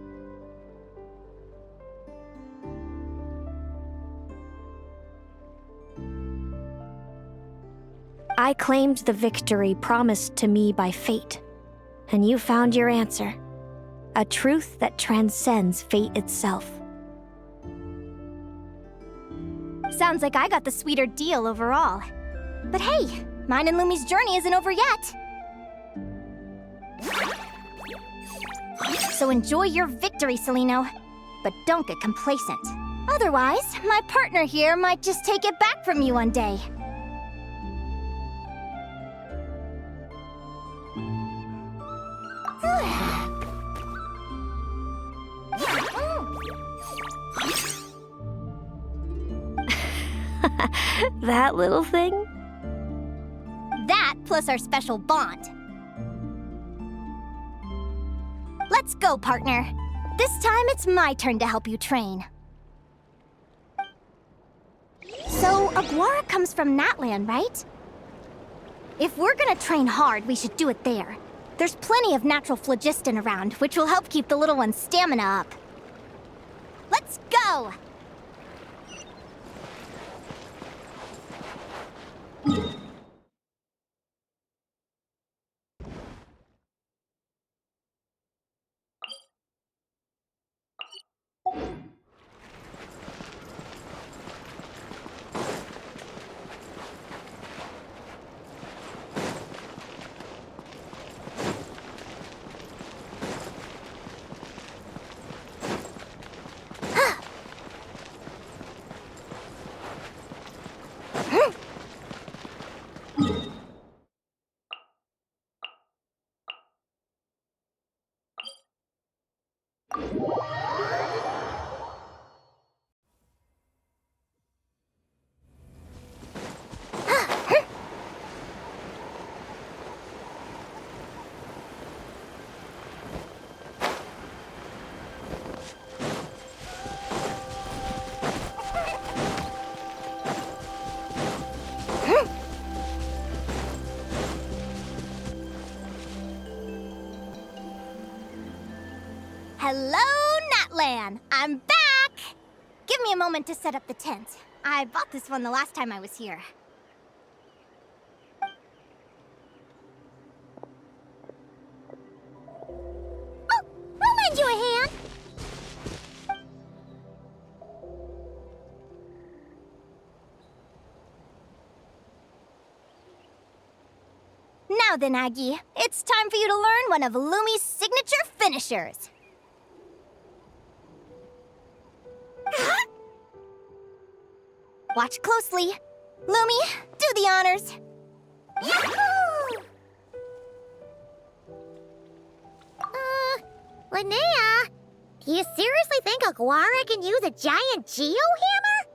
I claimed the victory promised to me by fate, and you found your answer. A truth that transcends fate itself. Sounds like I got the sweeter deal overall. But hey, mine and Lumi's journey isn't over yet. So enjoy your victory, Celaeno. But don't get complacent. Otherwise, my partner here might just take it back from you one day. That little thing? That plus our special bond. Let's go, partner. This time it's my turn to help you train. So, Aguara comes from Natlan, right? If we're gonna train hard, we should do it there. There's plenty of natural phlogiston around, which will help keep the little one's stamina up. Let's go! Hello, Natlan! I'm back! Give me a moment to set up the tent. I bought this one the last time I was here. Oh, I'll lend you a hand! Now then, Aggie, it's time for you to learn one of Lumi's signature finishers. Watch closely. Lumi, do the honors. Yahoo! Linnea, do you seriously think Aguara can use a giant geo-hammer?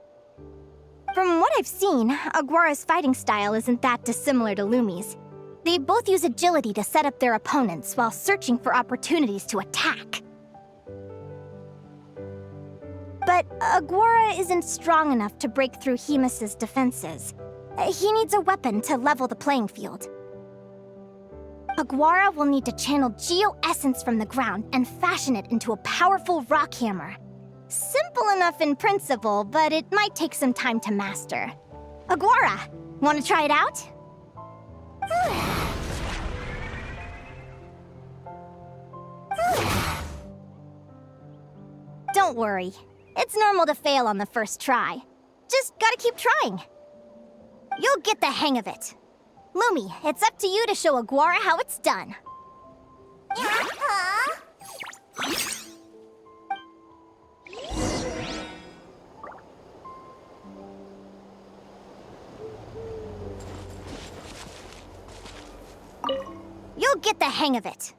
From what I've seen, Aguara's fighting style isn't that dissimilar to Lumi's. They both use agility to set up their opponents while searching for opportunities to attack. But Aguara isn't strong enough to break through Hemus's defenses. He needs a weapon to level the playing field. Aguara will need to channel geo-essence from the ground and fashion it into a powerful rock hammer. Simple enough in principle, but it might take some time to master. Aguara, want to try it out? Don't worry. It's normal to fail on the first try. Just gotta keep trying. You'll get the hang of it. Lumi, it's up to you to show Aguara how it's done. You'll get the hang of it.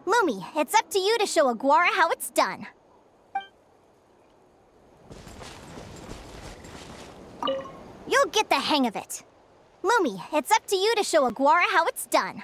Lumi, it's up to you to show Aguara how it's done. You'll get the hang of it. Lumi, it's up to you to show Aguara how it's done.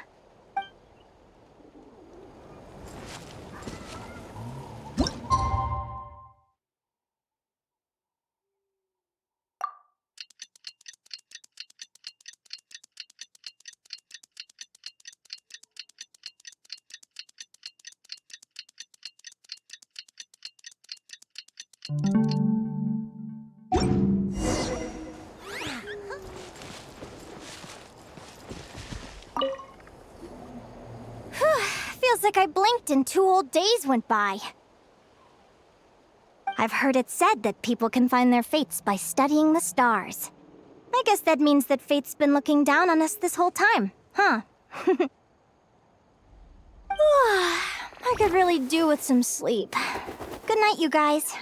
Feels like I blinked and 2 whole days went by. I've heard it said that people can find their fates by studying the stars. I guess that means that fate's been looking down on us this whole time, huh? I could really do with some sleep. Good night, you guys.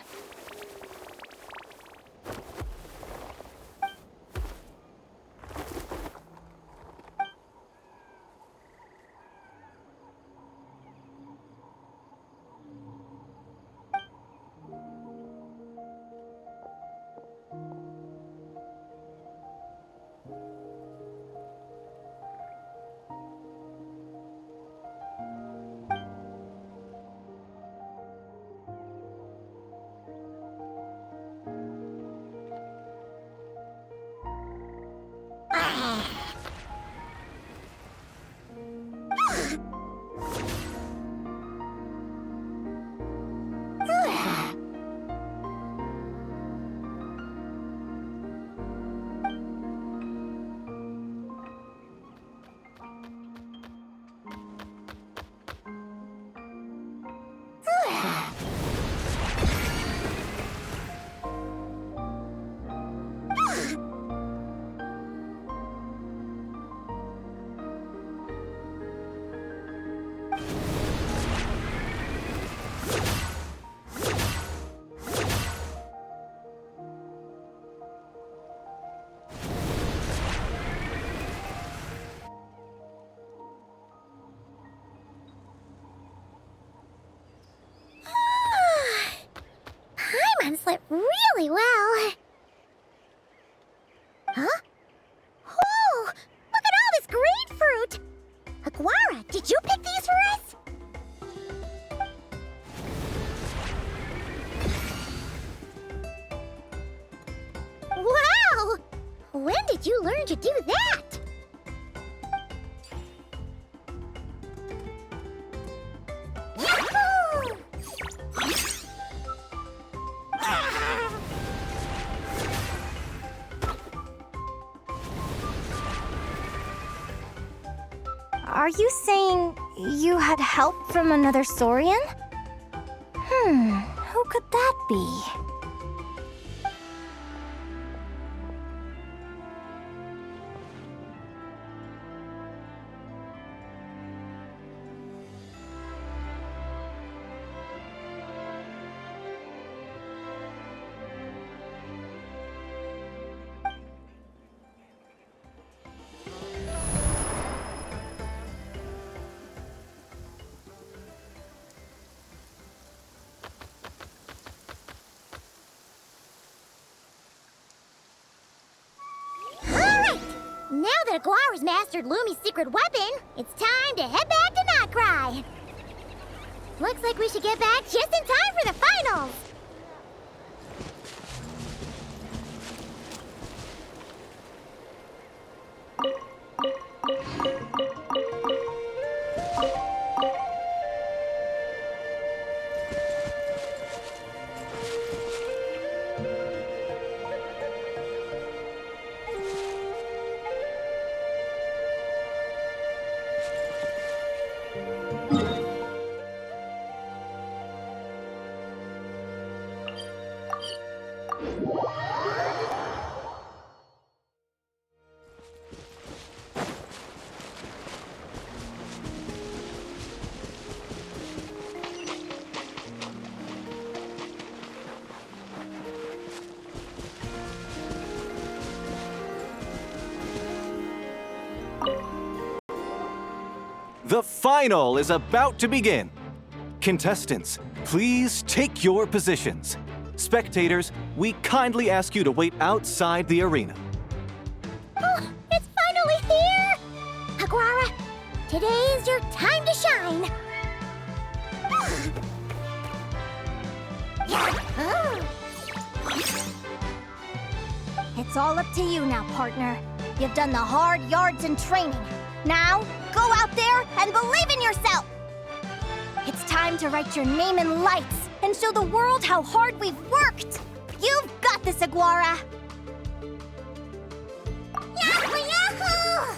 Slept really well. Huh? Whoa! Look at all this grapefruit! Aguara, did you pick these for us? Wow! When did you learn to do that? Are you saying you had help from another Saurian? Who could that be? Now that Aguara's mastered Lumi's secret weapon, it's time to head back to Notcry. Looks like we should get back just in time for the finals. The final is about to begin. Contestants, please take your positions. Spectators, we kindly ask you to wait outside the arena. Oh, it's finally here! Aguara, today is your time to shine! It's all up to you now, partner. You've done the hard yards in training. Now, go out there and believe in yourself! It's time to write your name in lights and show the world how hard we've worked! You've got this, Aguara! Yahoo! Yahoo!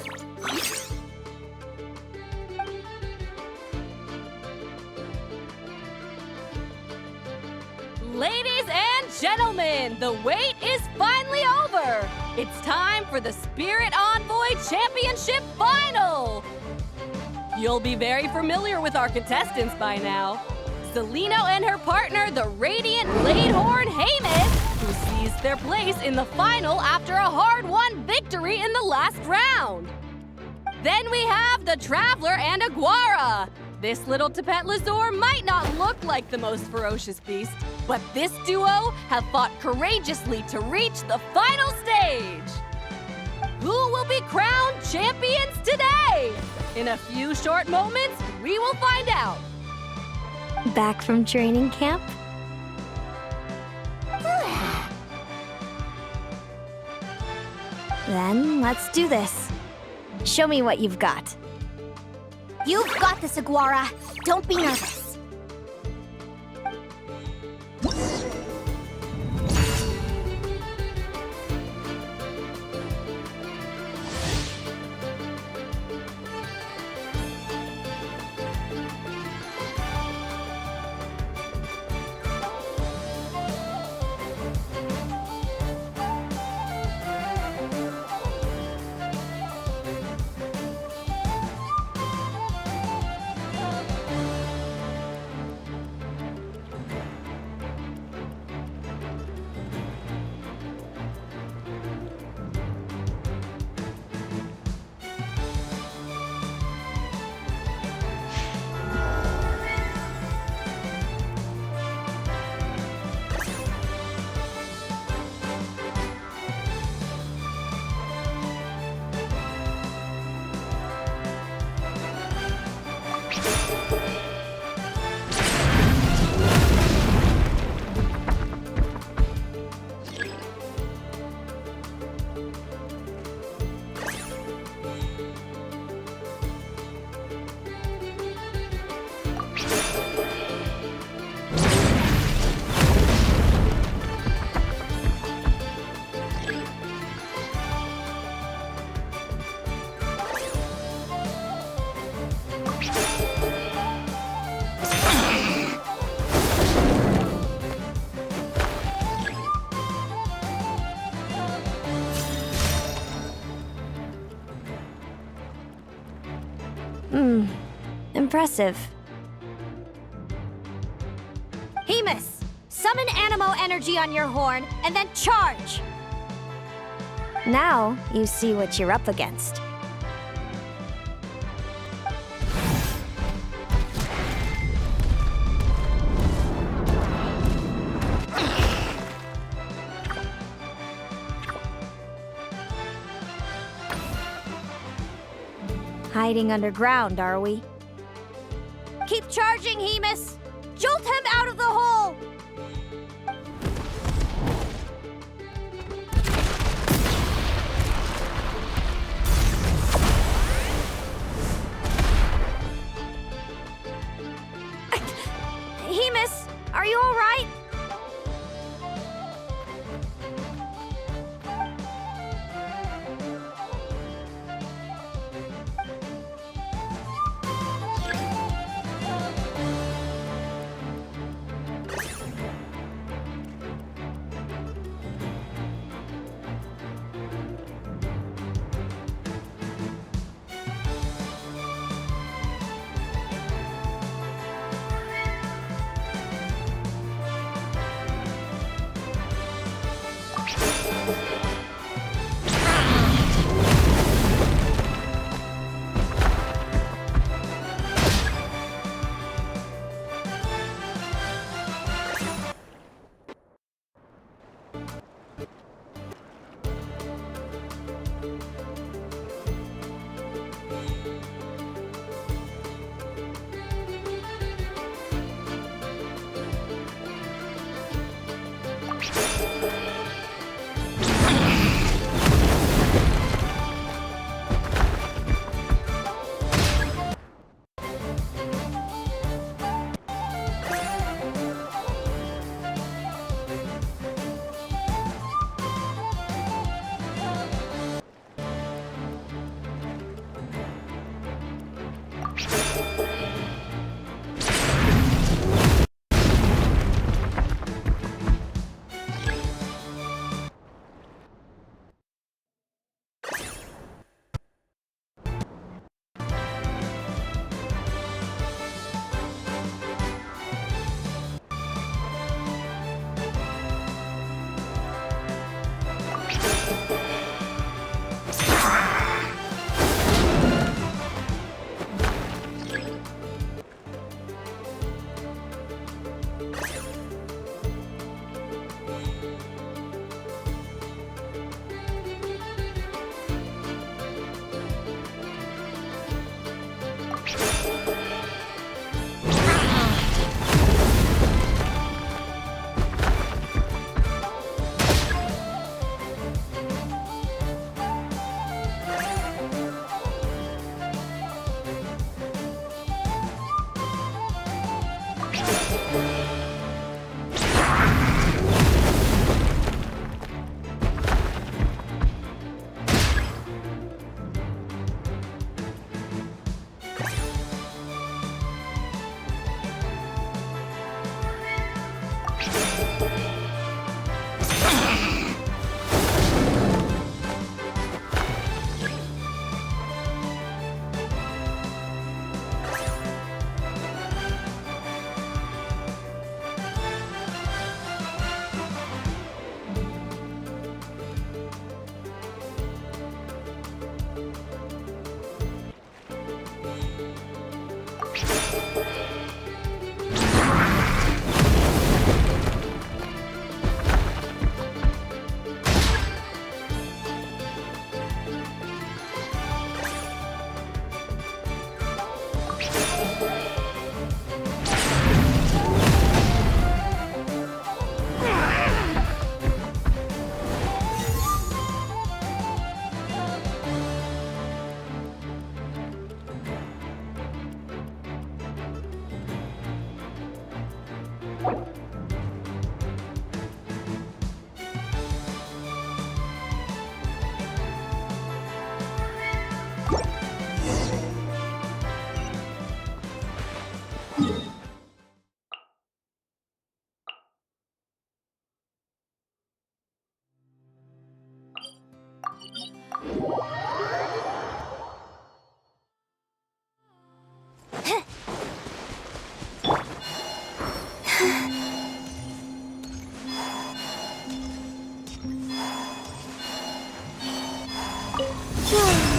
Ladies and gentlemen, the wait is finally over! It's time for the Spirit Envoy Championship Final! You'll be very familiar with our contestants by now. Celaeno and her partner, the Radiant Bladehorn Hamus, who seized their place in the final after a hard-won victory in the last round. Then we have the Traveler and Aguara. This little Tapet Lazur might not look like the most ferocious beast, but this duo have fought courageously to reach the final stage. Who will be crowned champions today? In a few short moments, we will find out. Back from training camp? Then let's do this. Show me what you've got. You've got this, Aguara. Don't be nervous. Impressive. Hamus, summon Animo energy on your horn and then charge! Now you see what you're up against. Hiding underground, are we? Keep charging, Hamus! Jolt him out of the hole! Hamus, are you all right?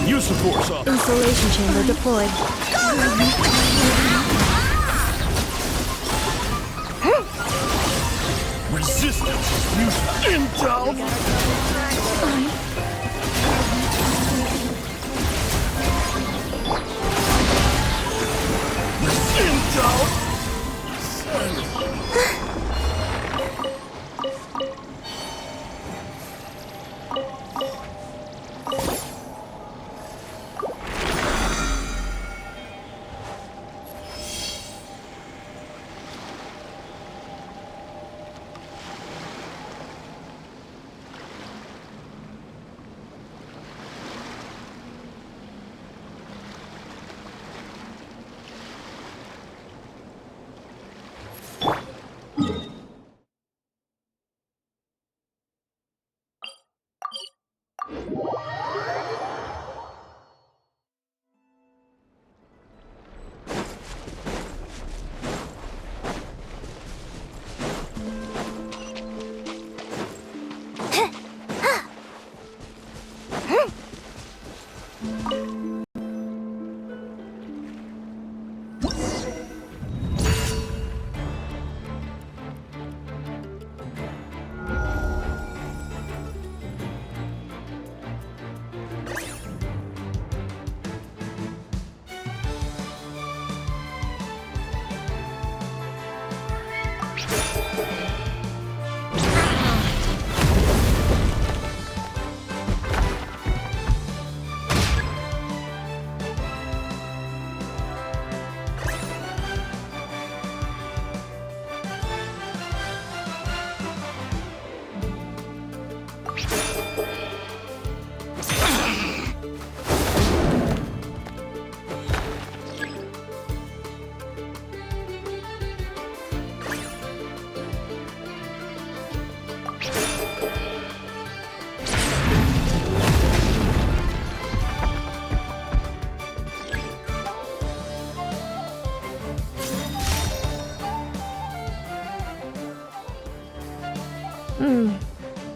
Use the force up. Insulation chamber deployed. Resistance is futile. In doubt. In doubt.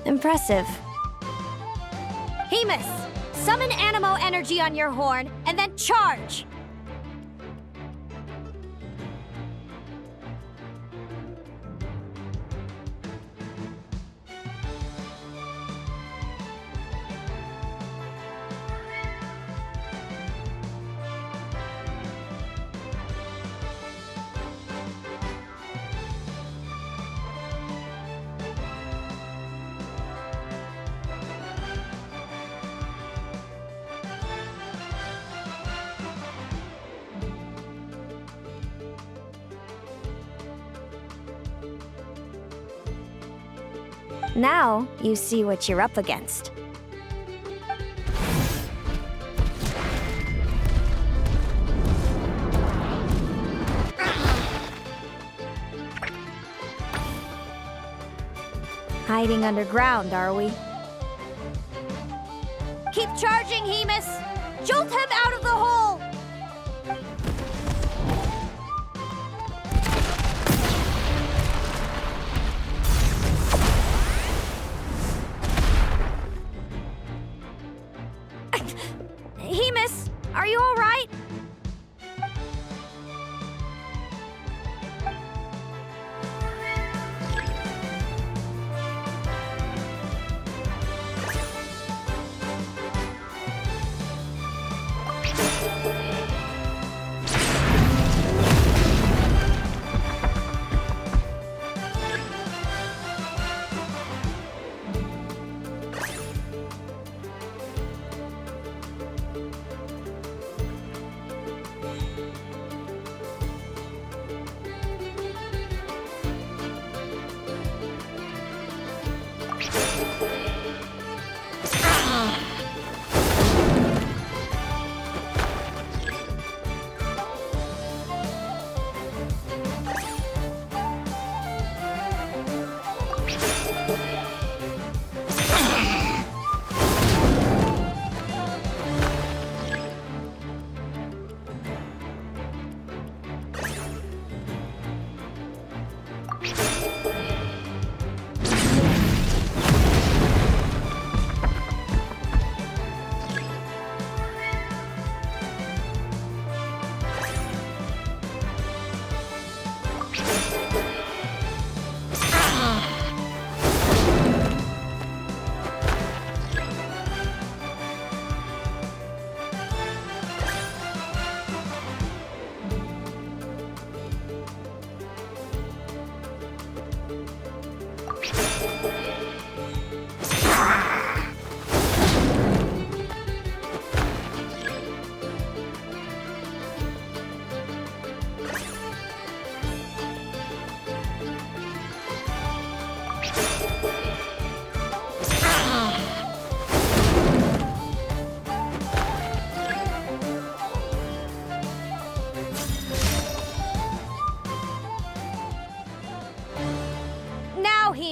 Impressive. Hemus, summon Animo energy on your horn, and then charge! Now, you see what you're up against. Hiding underground, are we? Keep charging, Hemus! Jolt him out of the hole! Hemus, are you all right?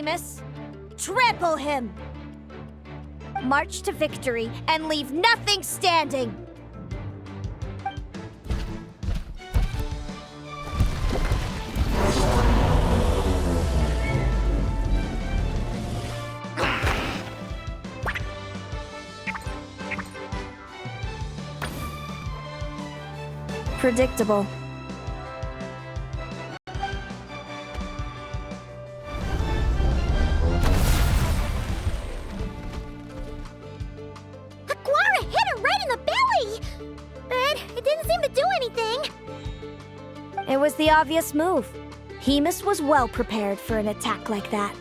Hemus. Trample him! March to victory and leave nothing standing! Predictable. Aguara hit her right in the belly! But it didn't seem to do anything. It was the obvious move. Hemus was well prepared for an attack like that.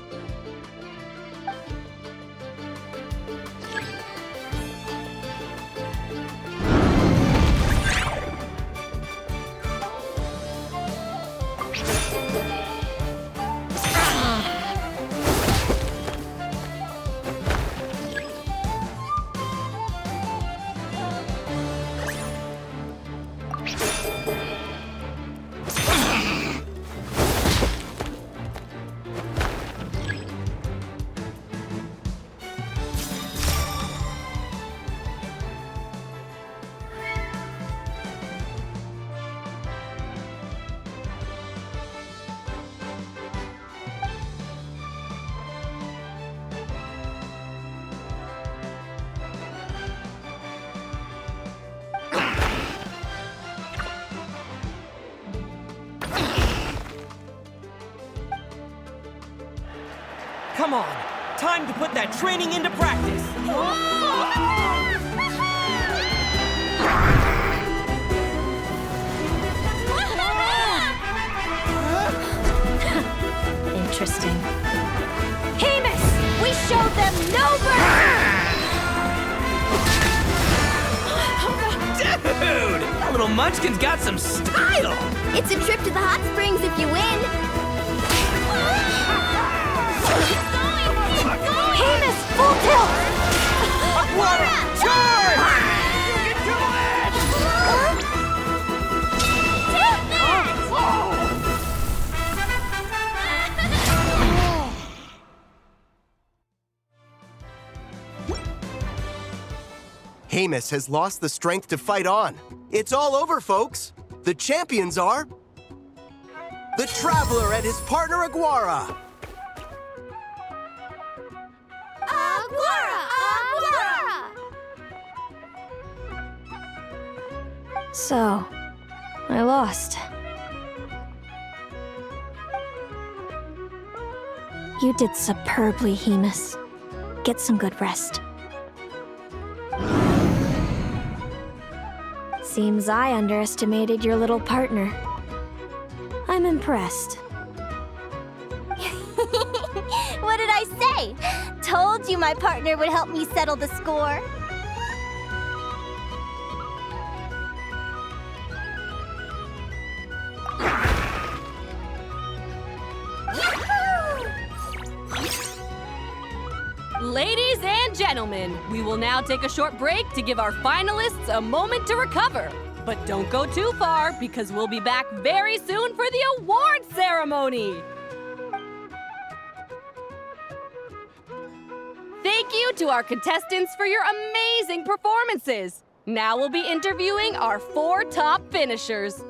Come on! Time to put that training into practice! Interesting. Hemus! We showed them no mercy! Dude! That little munchkin's got some style! It's a trip to the hot springs if you win. Hemus, full tilt! Aguara, charge! You can do it! Hemus has lost the strength to fight on. It's all over, folks. The champions are the Traveler and his partner Aguara. So, I lost. You did superbly, Hemus. Get some good rest. Seems I underestimated your little partner. I'm impressed. What did I say? Told you my partner would help me settle the score. Ladies and gentlemen, we will now take a short break to give our finalists a moment to recover. But don't go too far, because we'll be back very soon for the award ceremony. Thank you to our contestants for your amazing performances. Now we'll be interviewing our 4 top finishers.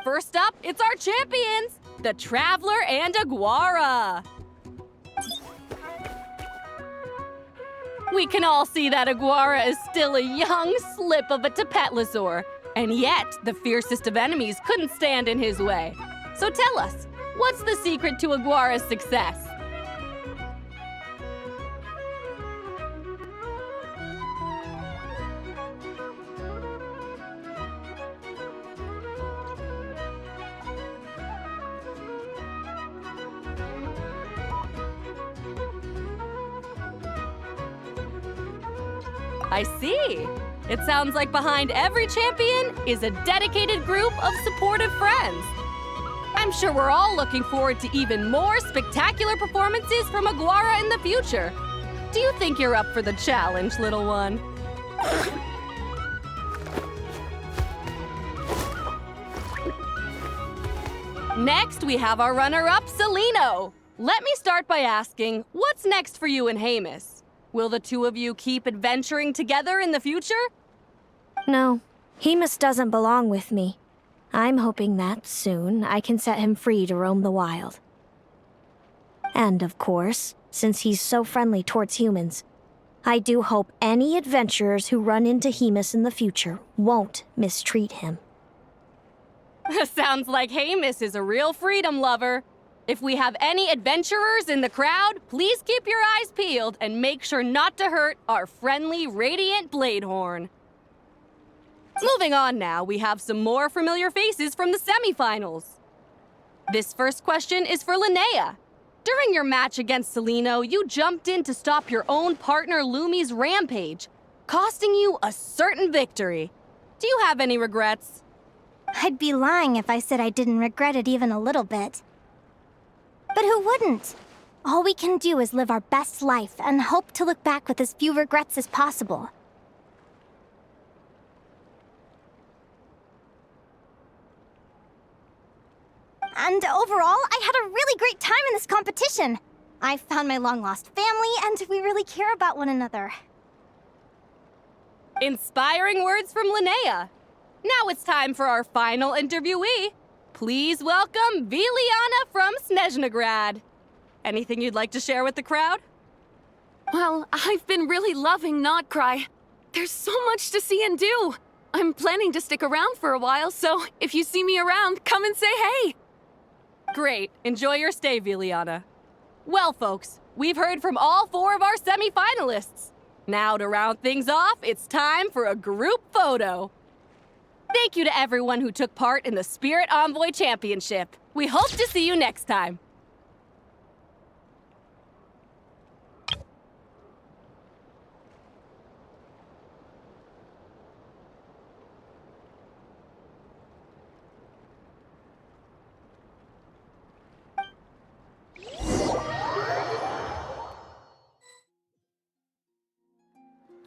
First up, it's our champions, the Traveler and Aguara. We can all see that Aguara is still a young slip of a Tapetlosaur, and yet the fiercest of enemies couldn't stand in his way. So tell us, what's the secret to Aguara's success? I see. It sounds like behind every champion is a dedicated group of supportive friends. I'm sure we're all looking forward to even more spectacular performances from Aguara in the future. Do you think you're up for the challenge, little one? Next, we have our runner-up, Celaeno. Let me start by asking, what's next for you and Hamus? Will the two of you keep adventuring together in the future? No, Hamus doesn't belong with me. I'm hoping that soon I can set him free to roam the wild. And of course, since he's so friendly towards humans, I do hope any adventurers who run into Hamus in the future won't mistreat him. Sounds like Hamus is a real freedom lover. If we have any adventurers in the crowd, please keep your eyes peeled and make sure not to hurt our friendly, radiant Bladehorn. Moving on now, we have some more familiar faces from the semifinals. This first question is for Linnea. During your match against Celaeno, you jumped in to stop your own partner Lumi's rampage, costing you a certain victory. Do you have any regrets? I'd be lying if I said I didn't regret it even a little bit. But who wouldn't? All we can do is live our best life and hope to look back with as few regrets as possible. And overall, I had a really great time in this competition. I found my long-lost family, and we really care about one another. Inspiring words from Linnea. Now it's time for our final interviewee. Please welcome Viliana from Snezhnegrad. Anything you'd like to share with the crowd? Well, I've been really loving Not Cry. There's so much to see and do. I'm planning to stick around for a while, so if you see me around, come and say hey. Great. Enjoy your stay, Viliana. Well, folks, we've heard from all 4 of our semi-finalists. Now, to round things off, it's time for a group photo. Thank you to everyone who took part in the Spirit Envoy Championship. We hope to see you next time.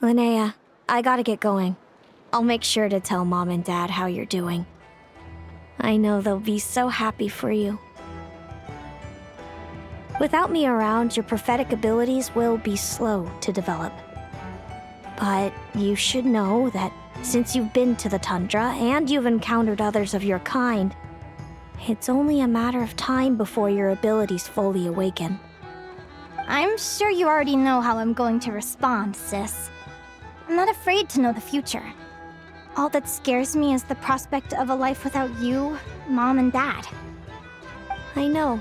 Linnea, I gotta get going. I'll make sure to tell Mom and Dad how you're doing. I know they'll be so happy for you. Without me around, your prophetic abilities will be slow to develop. But you should know that since you've been to the tundra and you've encountered others of your kind, it's only a matter of time before your abilities fully awaken. I'm sure you already know how I'm going to respond, sis. I'm not afraid to know the future. All that scares me is the prospect of a life without you, Mom, and Dad. I know.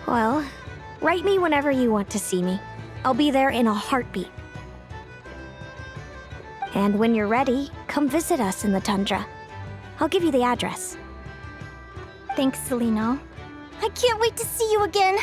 Well, write me whenever you want to see me. I'll be there in a heartbeat. And when you're ready, come visit us in the tundra. I'll give you the address. Thanks, Celaeno. I can't wait to see you again.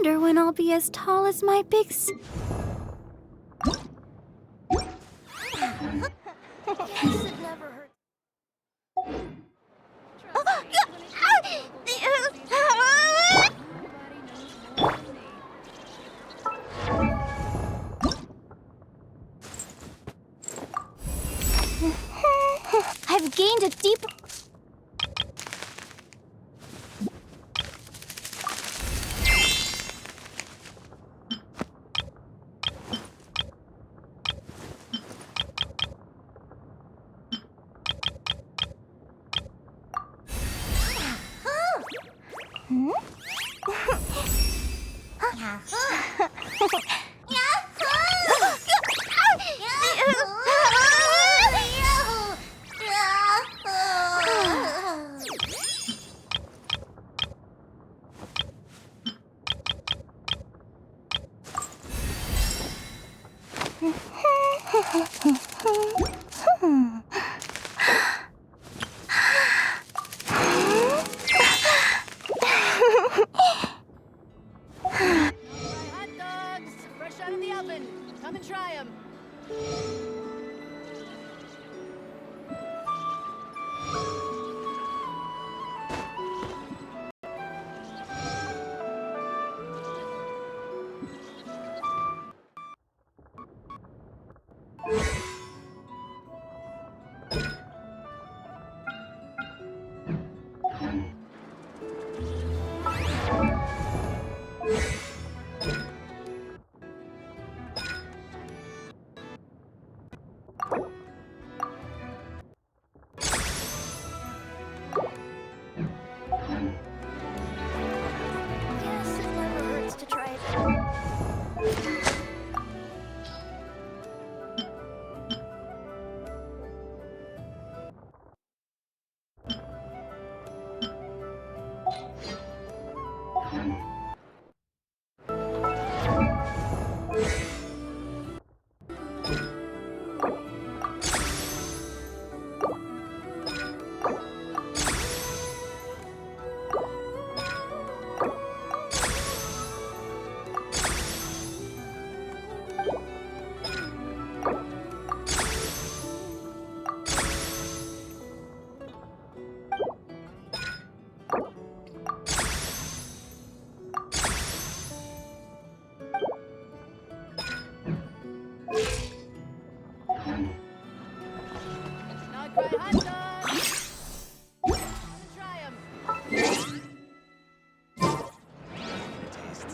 wonder when I'll be as tall as my big I've gained a deep... Hot dogs, fresh out of the oven. Come and try them. Yes, it never hurts to try it. Not quite hot dogs. Come and try them.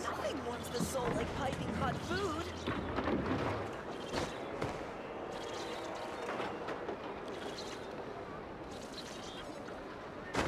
Nothing warms the soul like piping hot food.